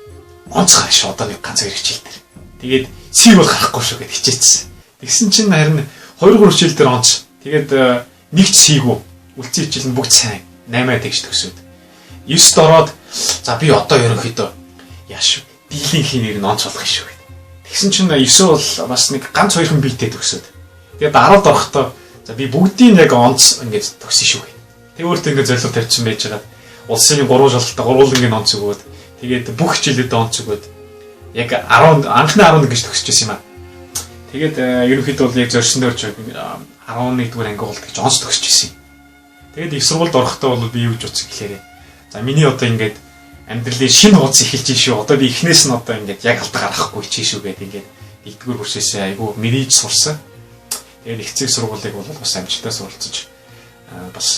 Онцгой шүү одоо нэг ганц хичээл дээр. Тэгээд C бол гарахгүй шүү гэд хичээсэн. Тэгсэн чинь харин 2-3 хичээл дээр онц. Тэгээд нэгч C-гүү үлцэн хичээл нь бүгд сайн 8 тэгж төгсөөд. 9-д ороод за би одоо ерөнхийдөө яаш дийлийнхээ нэр нь онц болох шүү гэд. Тэгсэн чинь 9 бол бас нэг ганц хоёрхан биетэй төгсөөд. Тэгээд 10-д орохдоо за би бүгдийг яг онц ингэж төгсөн шүү гэд. Тэг өөртөө ингэ зорилго тавьчихсан байж байгаа. Улсын 3 шалгалтаа гурвуулгын онц өгөөд тэгээд бүх хичээлүүдэд онц өгөөд яг 10 анхны 11 гэж төгсөж байсан юм аа. Тэгээд ерөнхийдөө бол яг зорьсон дөрж 11 дугаар анги болт гэж онц төгсөж байсан юм. Тэгээд их сургуульд орохдоо бол би юу гэж утсан гэхээр за миний одоо ингээд амьдралын шинэ хуудас эхэлж ийн шүү. Одоо би эхнээс нь одоо ингээд яг алдагаар авахгүй чинь шүү гэдэг ингээд нэгдүгээр курсээсээ айгүй мэрийж сурсан. Тэгээд их цэг сургуулийг бол бас амжилттай суралцаж бас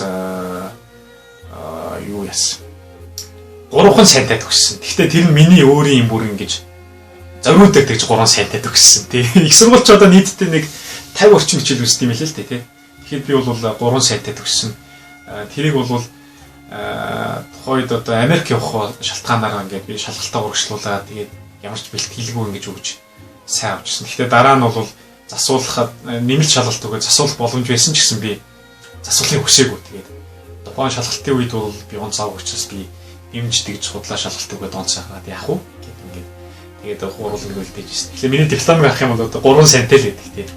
юу яасан. 3хан сайтай төгссөн. Гэхдээ тэр нь миний өөрийн юм бүр ингэж зориуд дээр тэгж 3 сайтай төгссөн тий. Их сургуульч одоо нийтдээ нэг 50 орчим хичээл үздэг юм хэлээ л дээ тий. Тэгэхээр би бол 3 сайтай төгссөн. Тэрийг бол тухайд одоо Америк явах шалтгаанаар ингээд би шалгалтаа урагшлуулаад тэгээд ямар ч бэлтгэлгүй ингэж өгч сайн авчихсан. Гэхдээ дараа нь бол засуулахад нэмэлт шалгалт өгөө засуулах боломж байсан ч гэсэн би засуулахыг хүсээгүй. Тэгээд тухайн шалгалтын үед бол би онц авах учраас би имж тэгж худлаа шалгалт өгөөд онц аваад яах вэ гэдэг ингээд тэгээд гурван үлдээж ирсэн. Тэгэхээр миний дипломыг авах юм бол одоо 3 сантай л гэдэг тийм.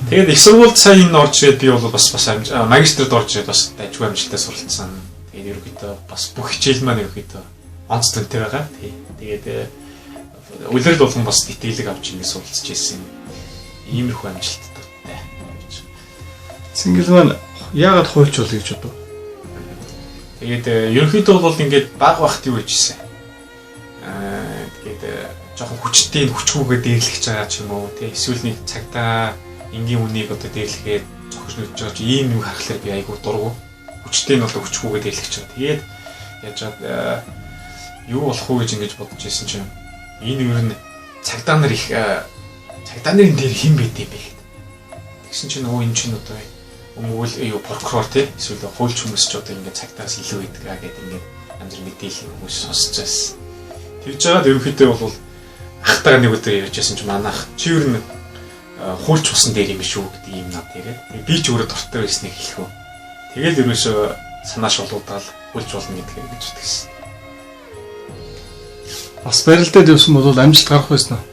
Тэгээд их сургуульд сая энэ орж ирээд би бол бас магистрт орж ирээд бас дайггүй амжилттай суралцсан. Тэгээд ерөөхдөө бас бүх хичээл маань ерөөхдөө онц төнтэй байгаа. Тэгээд үлрэл болгон бас дэтгэлэг авч ингэ суралцж ирсэн. Иймэрхүү амжилттай. Сингл маань яагаад хуульч бол гэж бодов? Тэгээд ерөнхийдөө бол ингээд баг багт юу хийжсэн. Тэгээд жоохон хүчгүйгээ дээрлэж байгаа ч юм уу тий эсвэл нэг цагтаа энгийн үнийг одоо дээрлэхэд зогсож нүдж байгаа чи ийм юм харахаар би айгүй дургу хүчтэй нь бол хүчгүйгээ дээрлэж байгаа. Тэгээд яаж юу болох вэ гэж ингэж бодож ирсэн чинь энэ юу н цагдаа нарын дээр хэн байд юм бэ гэхэд тэгсэн чинь нөгөө энэ чинь одоо өмгөл юу прокурор тий эсвэл хуульч хүмүүс ч одоо ингэ цагдаас илүү идэг гэдэг ингээд янз бүр мэдээлэл хүмүүс сонсож байсан. Тэгж жагаад ерөнхийдөө бол ахтайгаа нэг өдөр ярьжсэн чи манайх чи юу н хуульч усан дээр юм биш үү гэдэг юм над яриад би ч өөрөө дуртай байсныг хэлэхөө. Тэгэл ерөөсөө санааш болуудаад хөлж болно гэдгийг гэж үтгэсэн. Бас барилдад явсан бол амжилт гарах байсан уу?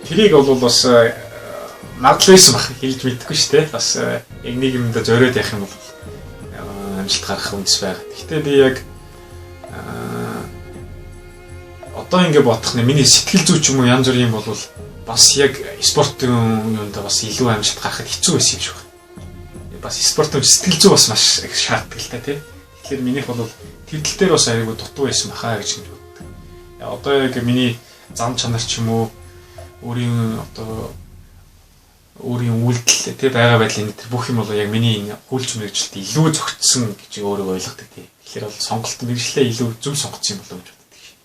Тэрийг бол бас магадлал байсан бах хэлж мэдэхгүй шүү дээ. Бас яг нэг юмдаа зориод явах юм бол амжилт гарах үндэс байгаа. Гэхдээ би яг одоо ингэ бодох нь миний сэтгэл зүй ч юм уу янз бүрийн бол бас яг спортын юунд бас илүү амжилт гарахад хэцүү байсан юм шиг байна. Бас спортын сэтгэл зүй бас маш их шаарддаг л та тий. Тэгэхээр минийх бол тэмдэл дээр бас аягүй дутуу байсан бахаа гэж боддог. Одоо яг миний зам чанар ч юм уу өөрийн үйлдэл тий байгаа байдлын энэ бүх юм бол яг миний энэ хүлж мэрэгжилт илүү зөгцсөн гэж өөрөө ойлгодог тий. Тэгэхээр бол сонголт мэрэгчлээ илүү зөв сонгоцсон юм болов гэж боддог.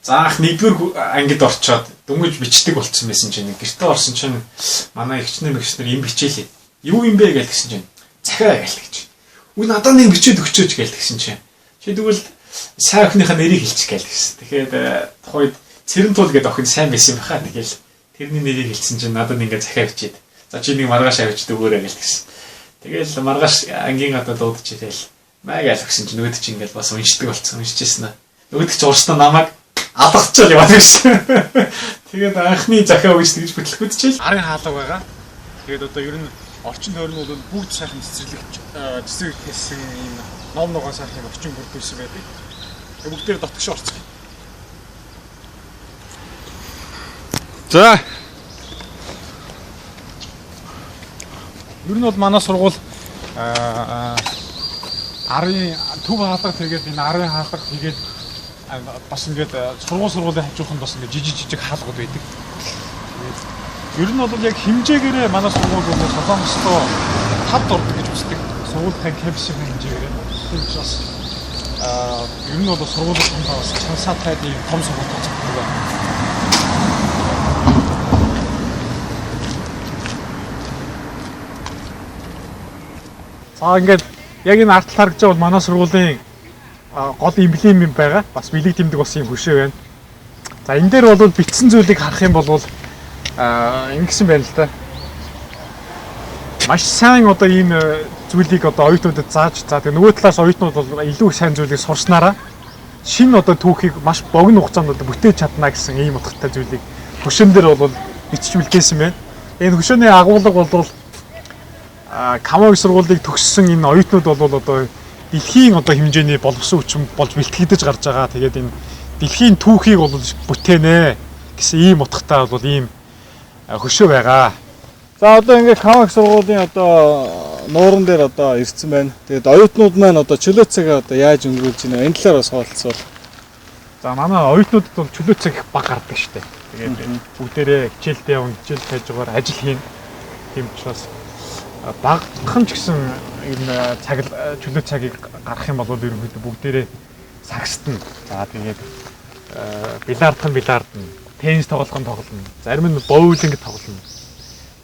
За анх нэгдүгээр ангид орчоод дөнгөж бичдэг болцсон байсан чинь гэртээ орсон чинь манай эгчнэр мэгчнэр юм бичээлээ. Юу юм бэ гэж тэгсэн чинь захиа гээл гэж. Үгүй надад нэг бичээд өгчөөч гээл тэгсэн чинь. Чи тэгвэл сайн охиныхаа нэрийг хэлчих гээл гэсэн. Тэгэхээр тухайд Цэрэнтуул гэдэг охин сайн байсан юм хаа. Тэгэл тэрний нэрийг хэлсэн чинь надад ингээ захиа бичээд. За чи нэг маргааш авчид өгөөрэй гээл тэгсэн. Тэгэл маргааш ангийн гадаа дуудаж ирээл. Маа гээл гэсэн чинь нөгөөд чи ингээл бас уншдаг болцсон уншижсэн аа. Нөгөөд чи уурснаа намайг алгацчаал яваад гэсэн. Тэгээд анхны захиа үгс тэгж бүтлэхүүдчихэл арын хаалга байгаа. Тэгээд одоо ер нь орчин тойрон бол бүгд сайхан цэцэрлэгдсэн ийм ном ногоон сайхан орчин бүрдүүлсэн байдаг. Тэгээд бүгдээр дотгош орцгоо. За. Ер нь бол манай сургууль арын төв хаалга тэгээд энэ арын хаалга тэгээд бас ингээд сургуулийн хажуухан бас ингээд жижиг хаалгууд байдаг. Ер нь бол яг хэмжээгээрээ манай сургууль бол Солонгостой тав дурдаг гэж үздэг. Сургуулийн кампусийн хэмжээгээрээ. Тэгэхээр бас ер нь бол сургуулийн хамтаа бас чансаатай том сургууль тооцогддог байна. За ингээд яг энэ арт харагдж байгаа бол манай сургуулийн гол эмблем юм байгаа. Бас бэлэг тэмдэг бас юм хөшөө байна. За энэ дээр бол бичсэн зүйлийг харах юм бол ингэсэн байна л да. Маш сайн одоо ийм зүйлийг одоо оюутнуудад зааж за тэгээ нөгөө талаас оюутнууд бол илүү сайн зүйлийг сурснараа шинэ одоо түүхийг маш богино хугацаанд одоо бүтээж чадна гэсэн ийм утгатай зүйлийг хөшөөн дээр бол бичиж үлдээсэн байна. Энэ хөшөөний агуулга бол Камаг сургуулийг төгссөн энэ оюутнууд бол одоо дэлхийн одоо хэмжээний боловсон хүчин болж бэлтгэгдэж гарч байгаа. Тэгээд энэ дэлхийн түүхийг бол бүтээнэ гэсэн ийм утгатай бол ийм хөшөө байгаа. За одоо ингээд Камаг сургуулийн одоо нууран дээр одоо ирсэн байна. Тэгээд оюутнууд маань одоо чөлөө цагаа одоо яаж өнгөрүүлж байна? Энэ талаар бас хаалцвал. За манай оюутнуудад бол чөлөө цаг их бага гардаг штеп. Тэгээд бүгдээрээ хичээлдээ явна, хичээл хажуугаар ажил хийн. Тийм учраас багхан ч гэсэн энэ чөлөө цагийг гаргах юм бол ерөнхийдөө бүгдээрээ сагсдна. За тэгээд бильярдхан, теннис тоглохын тоглоно. Зарим нь боулинг тоглоно.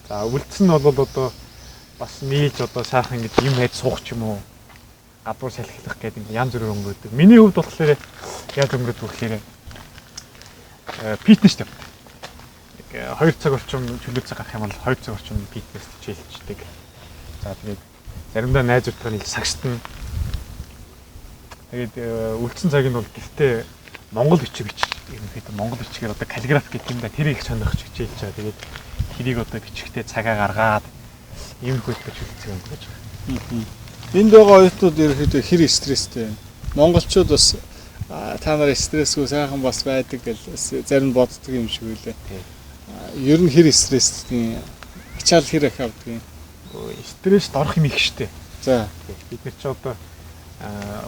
За үлдсэн нь бол одоо бас нийлж одоо сайхан ингэж юм хайж суух ч юм уу. Гадуур салхилах гэдэг янз бүрийн өнгөдөг. Миний хувьд болохоор яаж өнгөрөдөг вэ гэхээр фитнес тавьдаг. 2 цаг орчим чөлөө цаг гарах юм бол 2 цаг орчим фитнес хичээлждэг. За тэгээд заримдаа найзуудтай нийлж сагсдна. Тэгээд үлдсэн цагийг бол гэхдээ Монгол бичиг ерөнхийдөө Монгол бичгээр одоо каллиграф гэх юм да тэр их сонирхож хичээлж байгаа. Тэгээд тэрийг одоо бичгтээ цагаа гаргаад ийм хөдөлгөөн чөлөөцөг өнгөрөж байгаа. Энд байгаа оюутнууд ерөнхийдөө хэр стресстэй байна. Монголчууд бас та нарын стрессгүй сайхан бас байдаг гэж зарим боддог юм шиг үлээ. Ер нь хэр стресстэй ачаал хэр их авдаг юм. Стресст орох юм их штэ. За бид нар ч одоо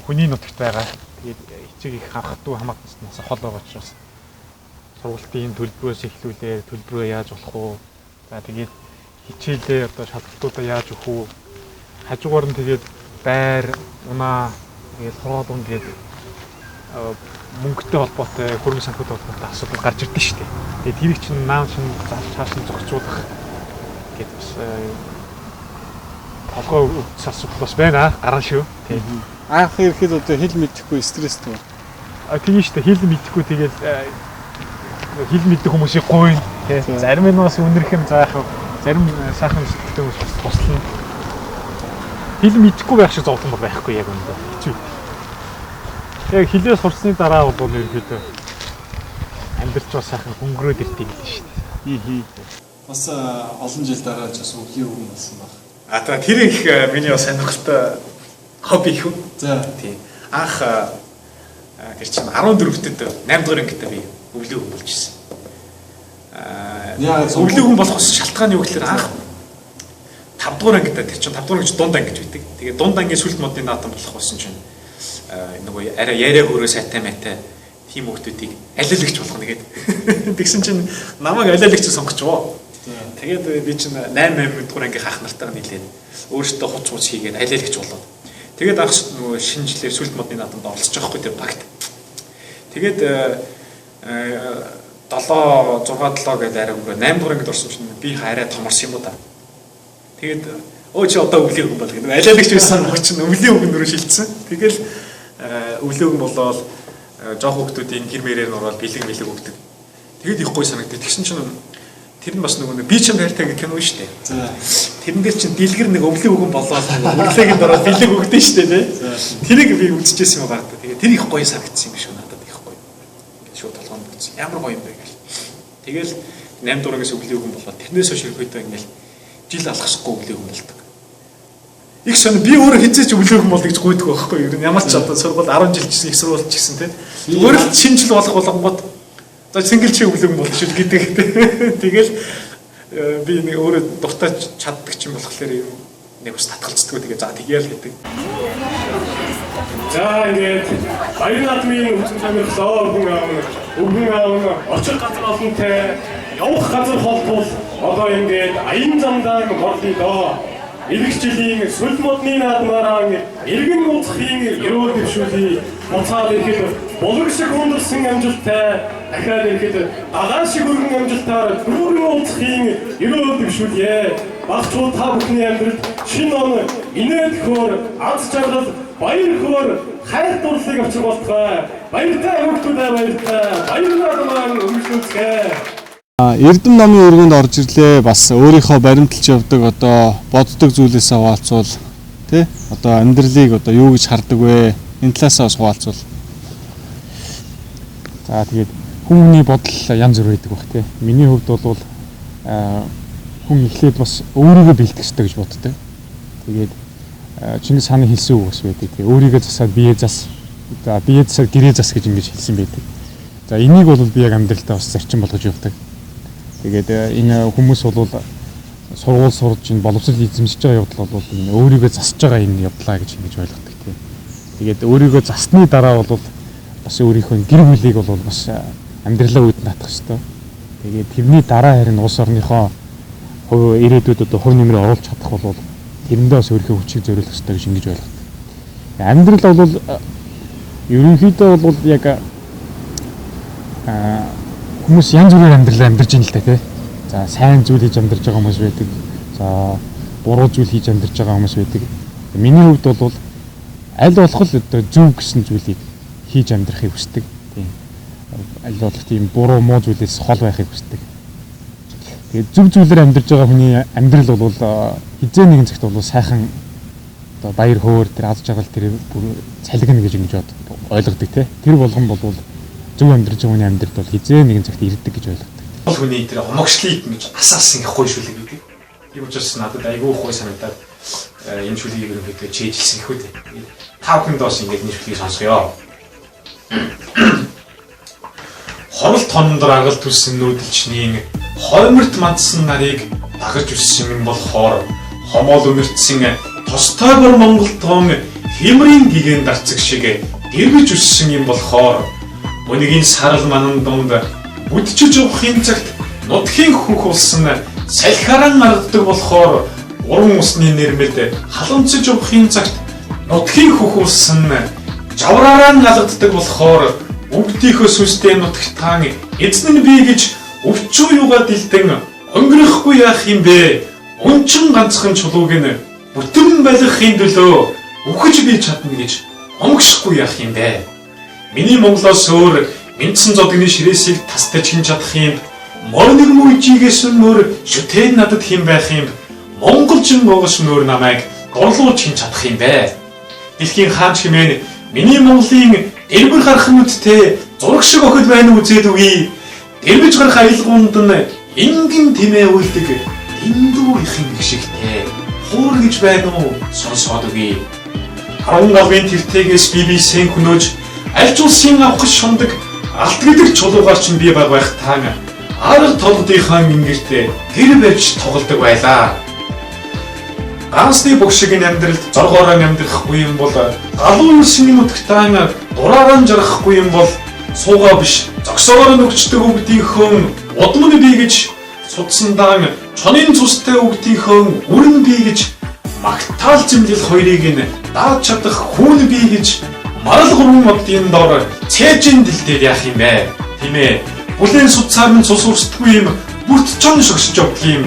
хүний нутагт байгаа. Тэгээд эцэг их харахгүй хамааснаас хол байгаа учраас сургалтын төлбөрөөс эхлүүлээ, төлбөрөө яаж болох уу? За тэгээд хичээлээ одоо шалгалтуудаа яаж өгөх үү? Хажуугаар нь тэгээд байр, унаа, тэгээд хороолон тэгээд мөнгөтэй холбоотой, хөрөнгө санхүүтэй холбоотой асуудал гарч ирдэ штэ. Тэгээд тэрийг чинь наан шин цааш нь зохицуулах гэдэг бас толгой асуудал бас байна гарна шүү. Тийм. Анх ирэхэд одоо хэл мэдэхгүй стресстэй. Тийм шүү дээ. Хэл мэдэхгүй тэгээд хэл мэддэг хүмүүсийг гойно. Тийм. Зарим нь бас үнэрх юм заах, зарим сайхан сэтгэлтэй хүмүүс туслана. Фильм идэхгүй байх шиг зовлон бол байхгүй яг үнэндээ. Хэцүү. Яг хилээ сурсны дараа бол ерөөдөө амьдрч бас сайхан хөнгөрөөд ирдэг юм шүү дээ. Бас олон жил дараа ч бас өвлийн хүн болсон баг. За тэр их миний бас сонирхолтой хобби их үү? За тийм. Анх тэр чинь 14-т 8 дугаар ангид би өвлийн хүн болж ирсэн. Өвлийн хүн болох шалтгаан юу гэхээр анх 5 дугаар ангид тэр чинь 5 дугаар ангид дунд анги гэж байдаг. Тэгээ дунд ангийн сүлд модны наадам болох болсон чинь нөгөө арай яриа хөрөө сайтай мэтэй тийм хүмүүсийг алиалагч болгоно гэдэг. Тэгсэн чинь намайг алиалагч сонгочихвоо. Тэгээд би чинь 8 дугаар ангийн хаах нартайгаа нийлээд өөрөөсөө хуц хийгээд алиалагч болоод. Тэгээд анх нөгөө шинжлэх сүлд модны наадамд оролцож байгаа хгүй тэр багт. Тэгээд 7 гэдэг арай өнгөө 8 дугаар ангид орсон чинь би арай томорсон юм уу та. Тэгээд өө чи одоо өвлийн хүн бол гэдэг. Алиалагч байсан нөх чинь өвлийн хүн рүү шилжсэн. Тэгэл өвлийн хүн болоод жоох хүмүүсийн гэр мэрээр нь ороод бэлэг өгдөг. Тэгэд их гой санагдав. Тэгсэн чинь тэр нь бас нөгөө би ч хайртай гэх кино шүү дээ. За. Тэрэн дээр чинь дэлгэр нэг өвлийн хүн болоод өглөөгийн дараа бэлэг өгдөн шүү дээ. Тэрийг би үзчихсэн юм байна. Тэгээд тэр их гоё санагдсан юм биш үү надад их гоё. Ингээд шууд толгоонд бүтсэн. Ямар гоё юм бэ гэл. Тэгэл 8 дуурайгаас өвлийн хүн болоод тэрнээс хойш ирэхэд ингээд жил алгасахгүй өвлийн хүн болдог. Их сони би өөрөө хизээч өвлийн хүн бол гэж гуйдаг байхгүй юу? Ямар ч одоо сургууль 10 жил гэсэн их сургууль ч гэсэн тийм. Зүгээр л шинжил болох болгонгод за single чи өвлийн хүн болох шүү гэдэг. Тэгэл би нэг өөрөө дуртай чаддаг юм болохоор нэг бас татгалцдаг. Тэгээ за тэгээл гэдэг. За ингээд баяр наадмын үндсэн сонирхлоо өвгөн аав очих газар олонтэй явах газар холбол одоо ингээд аян замдаа морлоо доо. Ирэх жилийн сүлд модны наадмаараа иргэн ууцхийн ерөөл дэвшүүлээ. Буцаад ирэхэд булаг шиг хүндэрсэн амжилттай дахиад ирэхэд дагаа шиг өргөн амжилтаар дөрвөн ууцхийн ерөөл дэвшүүлээ. Багчууд та бүхний амьдралд шинэ он инээд хөр аз жаргал баяр хөөр хайр дурлалыг авчир болтугай. Баяртай хүмүүстээ баяртай. Баяр наадмаар өргөжлүүлцгээе. Эрдэм намын өргөнд орж ирлээ. Бас өөрийнхөө баримталж явдаг одоо боддог зүйлээс хаваалцвал тий одоо амьдралыг одоо юу гэж хардаг вэ? Энэ талаас бас хаваалцвал. За тэгээд хүний бодол янз бүр байдаг бах тий. Миний хувьд бол хүн эхлээд бас өөрийгөө бэлтгэж ёстой гэж боддог. Тэгээд Чингис хааны хэлсэн үг бас байдаг. Тэгээ өөрийгөө засаад бие зас. За бие засаад гэрээ зас гэж ингэж хэлсэн байдаг. За энийг бол би яг амьдралдаа бас зарчим болгож явдаг. Тэгээд энэ хүмүүс бол сургууль сурж ин боловсрол эзэмшиж байгаа явдал бол энэ өөрийгөө засаж байгаа энэ явдлаа гэж ингэж ойлгодог тийм. Тэгээд өөрийгөө засны дараа бол бас өөрийнхөө гэр бүлийг бол бас амьдралаа үүд наатах ёстой. Тэгээд тэрний дараа харин улс орныхоо ирээдүйд одоо хувь нэмрээ оруулж чадах бол тэрэндээ бас өөрийнхөө хүчийг зориулах ёстой гэж ингэж ойлгодог. Амьдрал бол ерөнхийдөө бол яг хүмүүс янз бүрээр амьдрал амьдарч ийн л та тий. За сайн зүйл хийж амьдарч байгаа хүмүүс байдаг. За буруу зүйл хийж амьдарч байгаа хүмүүс байдаг. Миний хувьд бол аль болох л одоо зөв гэсэн зүйлийг хийж амьдрахыг хүсдэг. Тийм. Аль болох тийм буруу муу зүйлээс хол байхыг хүсдэг. Тэгээд зөв зүйлээр амьдарч байгаа хүний амьдрал бол хизээ нэгэн цагт бол сайхан одоо баяр хөөр тэр аз жаргал тэр цалигна гэж ингэж ойлгодог тий. Тэр болгон бол зөв амьдрж байгаа хүний амьдралд бол хизээ нэгэн цагт ирдэг гэж ойлгодог. Бол хүний тэр хомогшлыг ингэж асаасан их гоё шүлэг гэдэг. Тийм учраас надад айгүй их гоё санагдаад энэ шүлгийг ерөнхийдөө чийжилсэн их үү. Та бүхэнд бас ингэж энэ шүлгийг сонсгоё. Хорол тондор агал түлсэн нүүдэлчний хойморт мандсан нарыг дагаж үссэн болохоор хомоол өмөрцсөн тостойгоор Монгол том хэмрийн гигэн дарцэг шиг эргэж үссэн юм болохоор өнөгийн сарал манан дунд бүдчиж явахын цагт нутгийн хөнх улсан салхиаран арддаг болохоор уран усны нэрмэд халамцж явахын цагт нутгийн хөнх улсан жавраараа галагддаг болохоор өвдийнхөө сүнстэй нутагтаан эзэн нь би гэж өвчөө юугаа дэлдэн өнгөрөхгүй яах юм бэ? Унчин ганцхан чулууг нь бүтэн байлгахын төлөө үхэж би чадна гэж онгошгүй яах юм бэ? Миний Монголоос өөр мэдсэн зодгийн ширээсийг тастаж чин чадах юм. Морниг мүйжигээс нөр шүтэн надад хэм байх юм. Монголчин богос нөр намайг дурлууж хин чадах юм бэ? Дэлхийн хаан чимээ миний Монголын эргэр харах нүдтэй зураг шиг охид байна уу зээд үгүй. Дэрвэж гарах аялгуунд нь ингэн тэмээ үлдэг эндүү их юм гişгтэй. Хуур гэж байна уу? Сонсоод үгүй. 10 галын тэртэгээс BBC-ийн хөнөөж аль ч улсын авах шундаг алт гэдэг чулуугаар чинь би байх таана. Арга толгодынхаа ингэртээ гэр барьж тоглодог байлаа. Ганцны бүх шиг амьдралд зоргоороо амьдрахгүй юм бол галуу улсын нутагтаа дураараа жаргахгүй юм бол суугаа биш зогсоогоор нүгчдэг үгдийнхөө удмын бий гэж судсандаа чонын цустай үгдийнхөө үрэн бий гэж магтаал зэмлэл хоёрыг нь даад чадах хүүн бий гэж марал гурван модын дор цээжин дэлдээр яах юм бэ? Тийм ээ. Бүлээн судсаар нь цус урсдаггүй юм. Бүрт чон шогсож явдаг юм.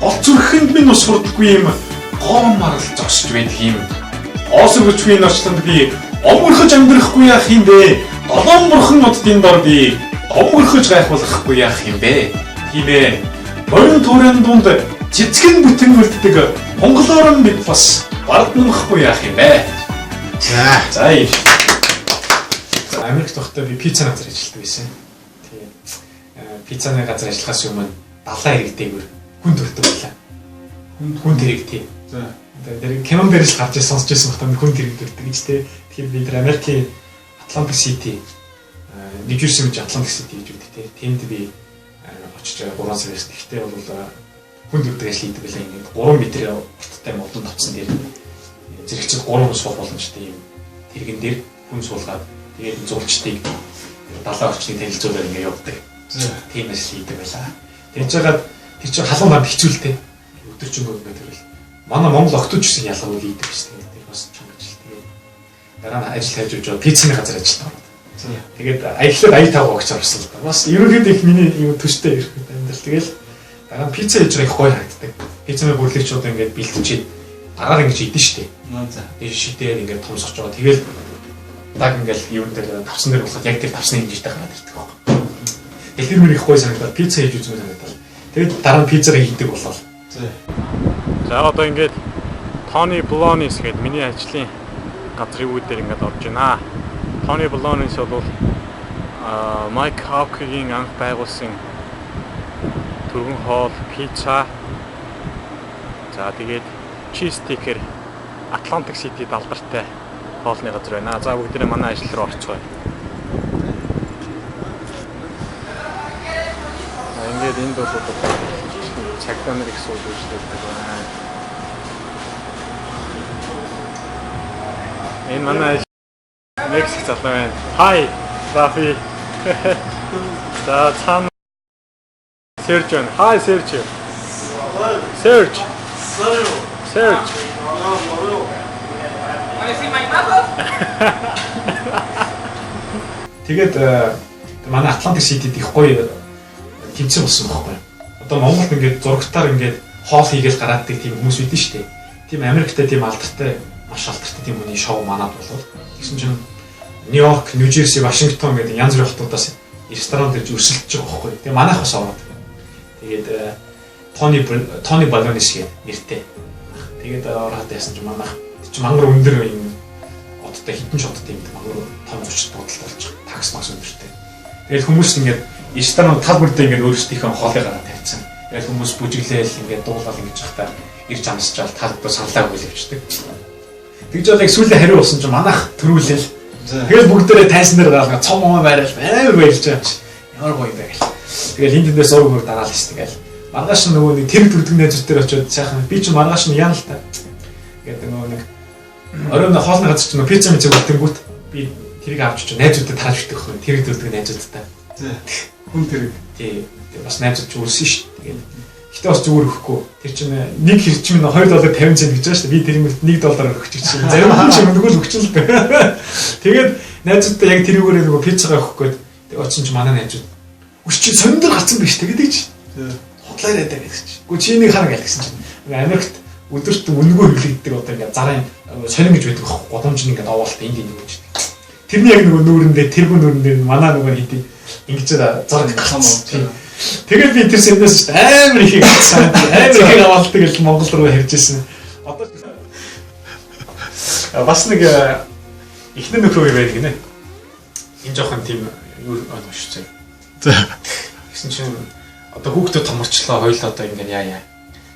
Гол зүрхэнд минь ус хурдаггүй юм. Гоо марал зогсож байдаг юм. Оосгочгүй норчлонд би омөрхөж амьдрахгүй яах юм бэ? Долоон бурхан модын дор би омөрхөж гайх болохгүй яах юм бэ? Тийм ээ. Борин туурын дунд цэцгэн бүтэн үлддэг монголоор нь бид бас барднамхгүй яах юм бэ? За ийм. Америкт байхдаа би пиццаны газар ажилладаг байсан. Тэгээ пиццаны газар ажиллахаас өмнө далайн иргэдээгүүр хүн төрдөг байлаа. Хүн тэрэгтэй. За тэр кинон дээрс гарч ирсэн сонсч байсан багтаа хүн тэрэгдэрдэг гэж тэ. Тэгэхээр би тэр Америкийн Atlantic City Нью-Джерси гэж Atlantic City гэж үүдэг тэ. Тэнд би очиж 3 сар ирсэн. Гэхдээ бол хүн төрдөг ажил хийдэг байлаа. Ингээд 3 метрийн урттай модон тавцсан дээр зэрэгцэл 3 суул боломжтой юм тэрэгэн дээр хүн суулгаад тэгээд зурчдыг далайн орчныг танилцуулаад ингэ явдаг. Тийм ажил хийдэг байлаа. Тэгж жагаад тэр чинь халуун банд хэцүүлтэй. Өдөржингөө ингээд тэрвэл манай Монгол октооч гэсэн ялгаа үйл хийдэг шүү дээ. Тэр бас чанга ажил. Тэгээд дараа нь ажил хайж өгч пиццаны газар ажилладаг. Тэгээд аяллаад аяа тав огч орсон л да. Бас ерөнхийдөө их миний юм төстэй ирэх амьдрал. Тэгэл дараа нь пицца хийж байгаа их гоё харагддаг. Пиццаны бүрлэгчүүд ингээд бэлтжиж агаар ингэж идэн штэ. За. Тэгээд шидээр ингээд томсгож байгаа. Тэгэл даг ингээд юун дээр тавсан дээр болоход яг тэр тавсны хэмжээтэй гараад ирдэг баг. Тэгээд тэр мөр их гоё санагдаад пицца хийж үзмээр санагдаад. Тэгээд дараа нь пиццагаа хийдэг болол. За одоо ингээд Тони Блонис гэдэг миний ажлын газрын үүд дээр ингээд орж байна. Тони Блонис бол Майк Хавкигийн анх байгуулсан түргэн хоол, пицца. За тэгээд чиз стикер Atlantic City далбартай хоолны газар байна. За бүгдээ манай ажил руу орцгоё. Ингээд энд бол цагдаа нар их сууж үздэг байна. Энэ манай Мексик залуу байна. Хай, Рафи. За цаана Серж. Хай Серж. Серж. Серж. Тэгээд манай Atlantic City-д их гоё тэмцээн болсон байхгүй. Одоо Монголд ингээд зурагтаар ингээд хоол хийгээл гарааддаг тийм хүмүүс үйдэн шүү дээ. Тийм Америктэй тийм алдартай, маш алдартай тийм хүний шоу манад болов. Тэгсэн чинь Нью-Йорк, Нью-Джерси, Вашингтон гэдэг янз бүрийн хотуудаас ресторан дээр өрсөлдөж байгаа байхгүй. Тэгээ манайх бас ороод. Тэгээд Тони Блонис гэх нэртэй. Тэгээд ороод яасан чинь манайх чи мангар өндөр юм одтой хитэн шоттой юм мангар том зочд бодолт болж такс макс өндөртэй. Тэгээд хүмүүс ингээд ресторан тал бүр дээр ингээд өөрсдийнхөө хоолыг гараад тавьчихсан. Тэгээд хүмүүс бүжиглээл ингээд дуулаад ингэж явахдаа ирж амсчаал тал бүр саналаа өгүүлчихдэг. Тэгж байгаа их сүүлийн хариу болсон чинь манайх төрүүлээл. Тэгээд бүгдээрээ тайсан дээр гаалгаа цом ом байрал амар баярлж байгаа чи. Ямар гоё юм бэ гэл. Тэгээд эндээс ураг бүр дараал шүү дээ гэл. Маргааш нөгөө нэг тэр төрдөг найзууд дээр очиод сайхан би чи маргааш нь яана л та. Тэгээд нөгөө нэг оройн хоолны газар чинь пицца мэцэг үлдэнгүүт би тэрийг авч чи найзуудад тааж өгдөг хөө. Тэр төрдөг найзуудтай. Хүн тэрэг. Тий. Бас найзууд ч үрсэн шүү. Тэгээд гэтээ бас зүгээр өгөхгүй. Тэр чинь нэг хэрчим нь $2.50 гэж байгаа шүү. Би тэрийг $1 өгч чинь. Зарим хүн чинь нөгөө л өгч л дээ. Тэгээд найзуудтай яг тэрүүгээрээ нөгөө пиццагаа өгөхгүй. Тэгээд очсон чи манай найзууд үс чи сондор гацсан биш тэгээд чи. Хотлоо яриад байгаа гэж. Гү чи энийг хараа гэсэн чинь. Америкт өдөрт үнэгүй хөглөгддөг одоо ингээд зарын сонин гэж байдаг байхгүй. Годомж ингээд овоолт энд ингэж. Тэрний яг нөгөө нүүрэндээ тэргүй нүүрэндээ манай нөгөө хийдэг ингэж зар гацсан юм. Тэгээд би тэр сэндээс амар их гацсан. Амар их аваалтыг л Монгол руу харж ирсэн. Одоо бас нэг ихнэр нөхрөө байдаг гинэ. Энэ жоохон тийм юу шүү дээ. За. Гэсэн чинь одоо хүүхдүүд томорчлоо хоёул одоо ингэ яа.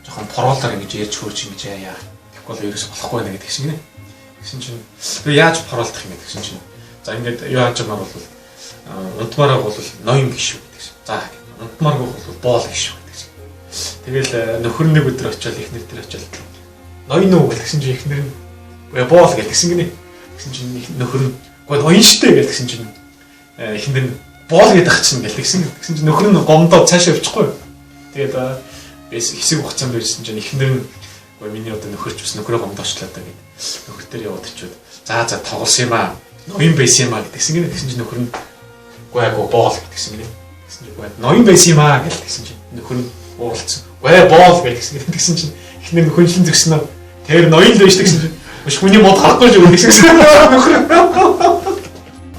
Жоохон пороолоор ингэж ярьж хөрж ингэж яа. Тэгэхгүй бол ерөөсө болохгүй байна гэдэг шиг нэ. Гэсэн чинь тэгээ яаж пороолдох юм бэ гэсэн чинь. За ингээд юу яаж байгаа бол унтмаараа бол ноён гişүү гэдэг шиг. За унтмааргүй бол боол гişүү гэдэг шиг. Тэгэл нөхөр нэг өдөр очиод ихнэр дээр очиод ноён уу гэсэн чинь ихнэр нь боол гэсэн гинэ. Гэсэн чинь нөхөр нь гоо ноён штэ гэсэн чинь ихнэр нь боол гэдэг чинь гэсэн чинь нөхөр нь гомдоо цаашаа явчихгүй. Тэгээд бэс хэсэг хугацаанд ирсэн чинь ихнэр нь гоо миний одоо нөхөрч бас нөхрөө гомдоочлаа даа гэдэг. Нөхөр дээр яваад очиод за тоглосон юм аа. Ноён байсан юм аа гэсэн гинэ. Гэсэн чинь нөхөр нь гоо боол гэсэн гинэ. Гэсэн чинь гоо ноён байсан юм аа гэсэн чинь нөхөр нь уулцсан. Гоо боол гэсэн гинэ. Гэсэн чинь ихнэр нөхөрлөн зөкснөө тэр ноён л байж гэсэн чинь биш хүний мод харахгүй шүү гэсэн нөхөр.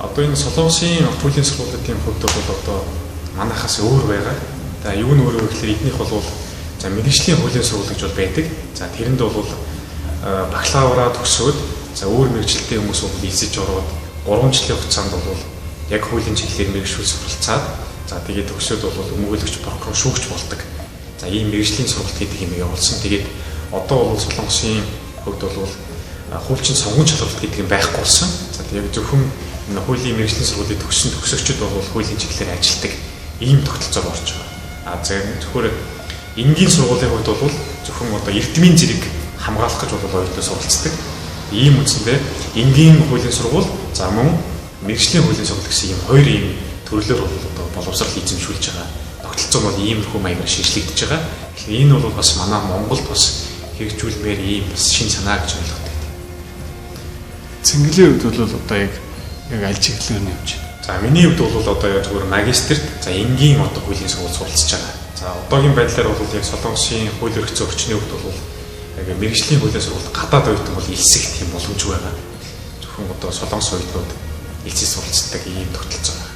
Одоо энэ Солонгосын хуулийн сургуулийн хувьд бол одоо манайхаас өөр байгаа. За юу нь өөр вэ гэхээр эднийх бол за мэргэжлийн хуулийн сургууль гэж бол байдаг. За тэрэнд бол бакалавраа төгсөөд за өөр мэргэжилтийн хүмүүс бол эсэж ороод 3 жилийн хугацаанд бол яг хуулийн чиглэлээр мэргэжүүл суралцаад за тэгээд төгсөөд бол өмгөөлөгч прокурор шүүгч болдог. За ийм мэргэжлийн сургалт гэдэг юм явуулсан. Тэгээд одоо бол Солонгосын хувьд бол хуульчин сонгон шалгалт гэдэг юм байхгүй болсон. За тэгээд зөвхөн хуулийн мэргэжлийн сургуулийн төгсөгчид бол хуулийн чиглэлээр ажилладаг ийм тогтолцоог орж байгаа. Зөвхөн энгийн сургуулийн хувьд бол зөвхөн одоо эрдмийн зэрэг хамгаалах гэж бол оюутнууд суралцдаг. Ийм үндсэндээ энгийн хуулийн сургууль за мөн мэргэжлийн хуулийн сургууль гэсэн ийм хоёр ийм төрлөөр бол одоо боловсрал эзэмшүүлж байгаа. Тогтолцоо бол иймэрхүү маягаар шинжлэгдэж байгаа. Тэгэхээр энэ бол бас манай Монголд бас хэрэгжүүлмээр ийм бас шин санаа гэж ойлгодог. Цэнгэлийн хувьд бол одоо яг аль чиглэлээр нь явж байна. За миний хувьд бол одоо яг зөвхөн магистрт за энгийн одоо хуулийн сургууль суралцж байгаа. За одоогийн байдлаар бол яг Солонгосын хууль эрх зүйн орчны хувьд бол яг мэргэжлийн хуулийн сургууль гадаад оюутан бол элсэх тийм боломжгүй байгаа. Зөвхөн одоо Солонгос оюутнууд элсэж суралцдаг ийм тогтолцоо байна.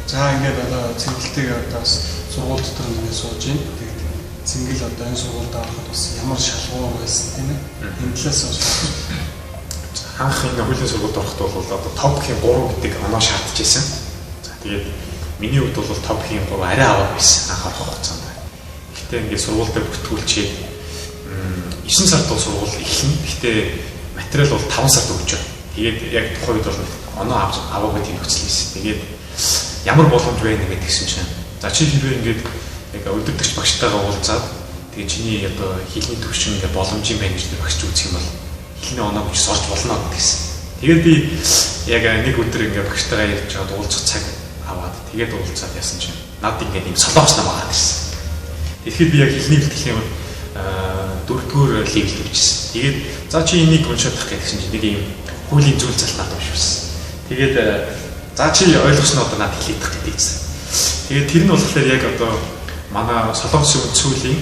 За ингээд одоо цэнгэлтэйгээ одоо сургууль дотор ингээд сууж байна. Тэгээд цэнгэл одоо энэ сургуульд авахд бас ямар шалгуур байсан тийм ээ. Энэ талаас нь анх энэ хуулийн сургуульд ороход бол одоо топ гэх 3 гэдэг оноо шаардж байсан. За тэгээд миний хувьд бол топ гэх 3 арай аваад байсан анх орох хугацаанд. Гэхдээ ингээд сургуультай бүртгүүлчихэд 9 сард бол сургууль эхэлнэ. Гэхдээ материал бол 5 сард өгч байгаа. Тэгээд яг тухайн үед бол оноо аваагүй тийм нөхцөл байсан. Тэгээд ямар боломж байна гэдгийгсэн чинь за чи хэрвээ ингээд яг өдөртөгч багштайгаа уулзаад тэгээд чиний одоо хэлний төвшин ингээд боломж юм байна гэж багш үзэх юм бол хэлний оноо гэж орж болно гэдгийгсэн. Тэгээд би яг нэг өдөр ингээд багштайгаа ярьж чад уулзах цаг аваад тэгээд уулзаад яасан чинь над ингээд юм солонгос нам аваад ирсэн. Тэгэхээр би яг хэлний бэлтгэлийн 4-р левел тавьчихсан. Тэгээд за чи энийг уншаад тах гэсэн чинь нэг юм хуулийн зүйл залтаад уншсан. Тэгээд за чи ойлгосноо одоо надад хэлээд тах гэдэгсэн. Тэгээд тэр нь болохоор яг одоо манай Солонгосын үндсүүлийн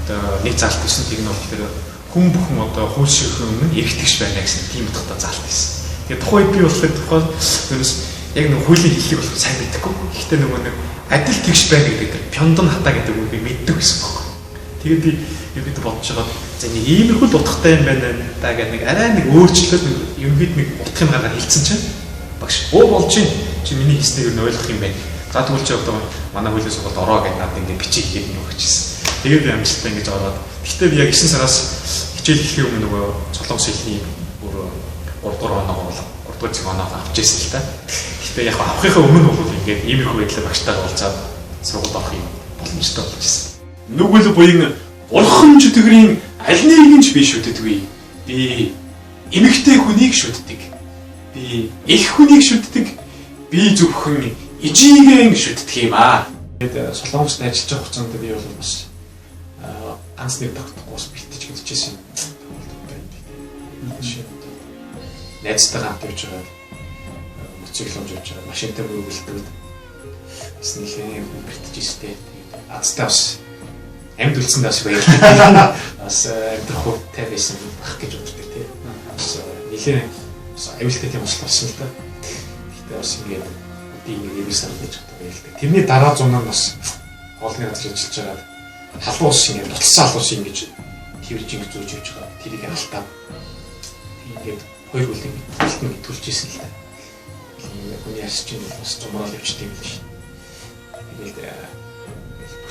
одоо нэг залт гэсэн тэр нь болохоор хүн бүхэн одоо хууль ширхэх өмнө эргэтгэж байна гэсэн тийм утгатай залт байсан. Тэгээд тухайн би болохоор тухайн ерөөс яг нэг хуулийн хэллэг болох сайн мэдхгүй. Гэхдээ нөгөө нэг адил тэгш байна гэдэг пёндон хата гэдэг үгийг мэддэг гэсэн баг. Тэгээд би юуд бодож байгаа за нэг иймэрхүү утгатай юм байна да гэдэг нэг арай нэг өөрчлөлт юм бид нэг утгын гараар хэлсэн чинь багш оо болж чи миний хийснийг нь ойлгох юм байна. За тэгвэл чи одоо манай хуулийн сургуульд ороо гэдэг надад ингэ бичиг хийгээд нэг өгчээсэн. Тэгээд би амжилттай ингэж ороод гэхдээ би яг 9 сараас хичээл эхлэх өмнө нөгөө Солонгос хэлний бүр 3 дугаар оноо 3 дугаар цаг оноо авчихсан л та. Гэхдээ яг авахынхаа өмнө бол ингээд иймэрхүү байдлаар багштайгаа уулзаад сургуульд орох юм боломжтой болж ирсэн. Нүгэл буян бурхан чөтгөрийн аль нэгэн ч би шүтдэггүй. Би эмэгтэй хүнийг шүтдэг. Би их хүнийг шүтдэг. Би зөвхөн ижигийн шүтдэг юм аа. Тэгээд Солонгост ажиллаж байгаа хугацаанд би бол бас ганц нэг тогтохгүй бэлтэж хэлчихсэн юм. Найзтай хамт явж байгаа. Моцикломж явж байгаа. Машинтай мөрөглөдөг. Бас нэлийн бэлтэж ирстэй. Азтай бас амьд үлдсэн даас баярлалаа. Бас амьдрах хувьтай байсан байх гэж боддог тийм. Бас нэлийн аюултай тийм болсон л да. Гэхдээ бас ингээд би ингээд нэрээс авч чаддаг баярлалаа. Тэрний дараа зунаа бас олны газар ажиллаж байгаа халуус ингээд нуцсан халуус ингэж тэрж ингэж зүүж явж байгаа. Тэрийг халтаа. ингээд хоёр үлийг төлтөн төлж исэн л та. Хүний ярьж чинь бас зумрал явчихдаг юм биш. Тэгээд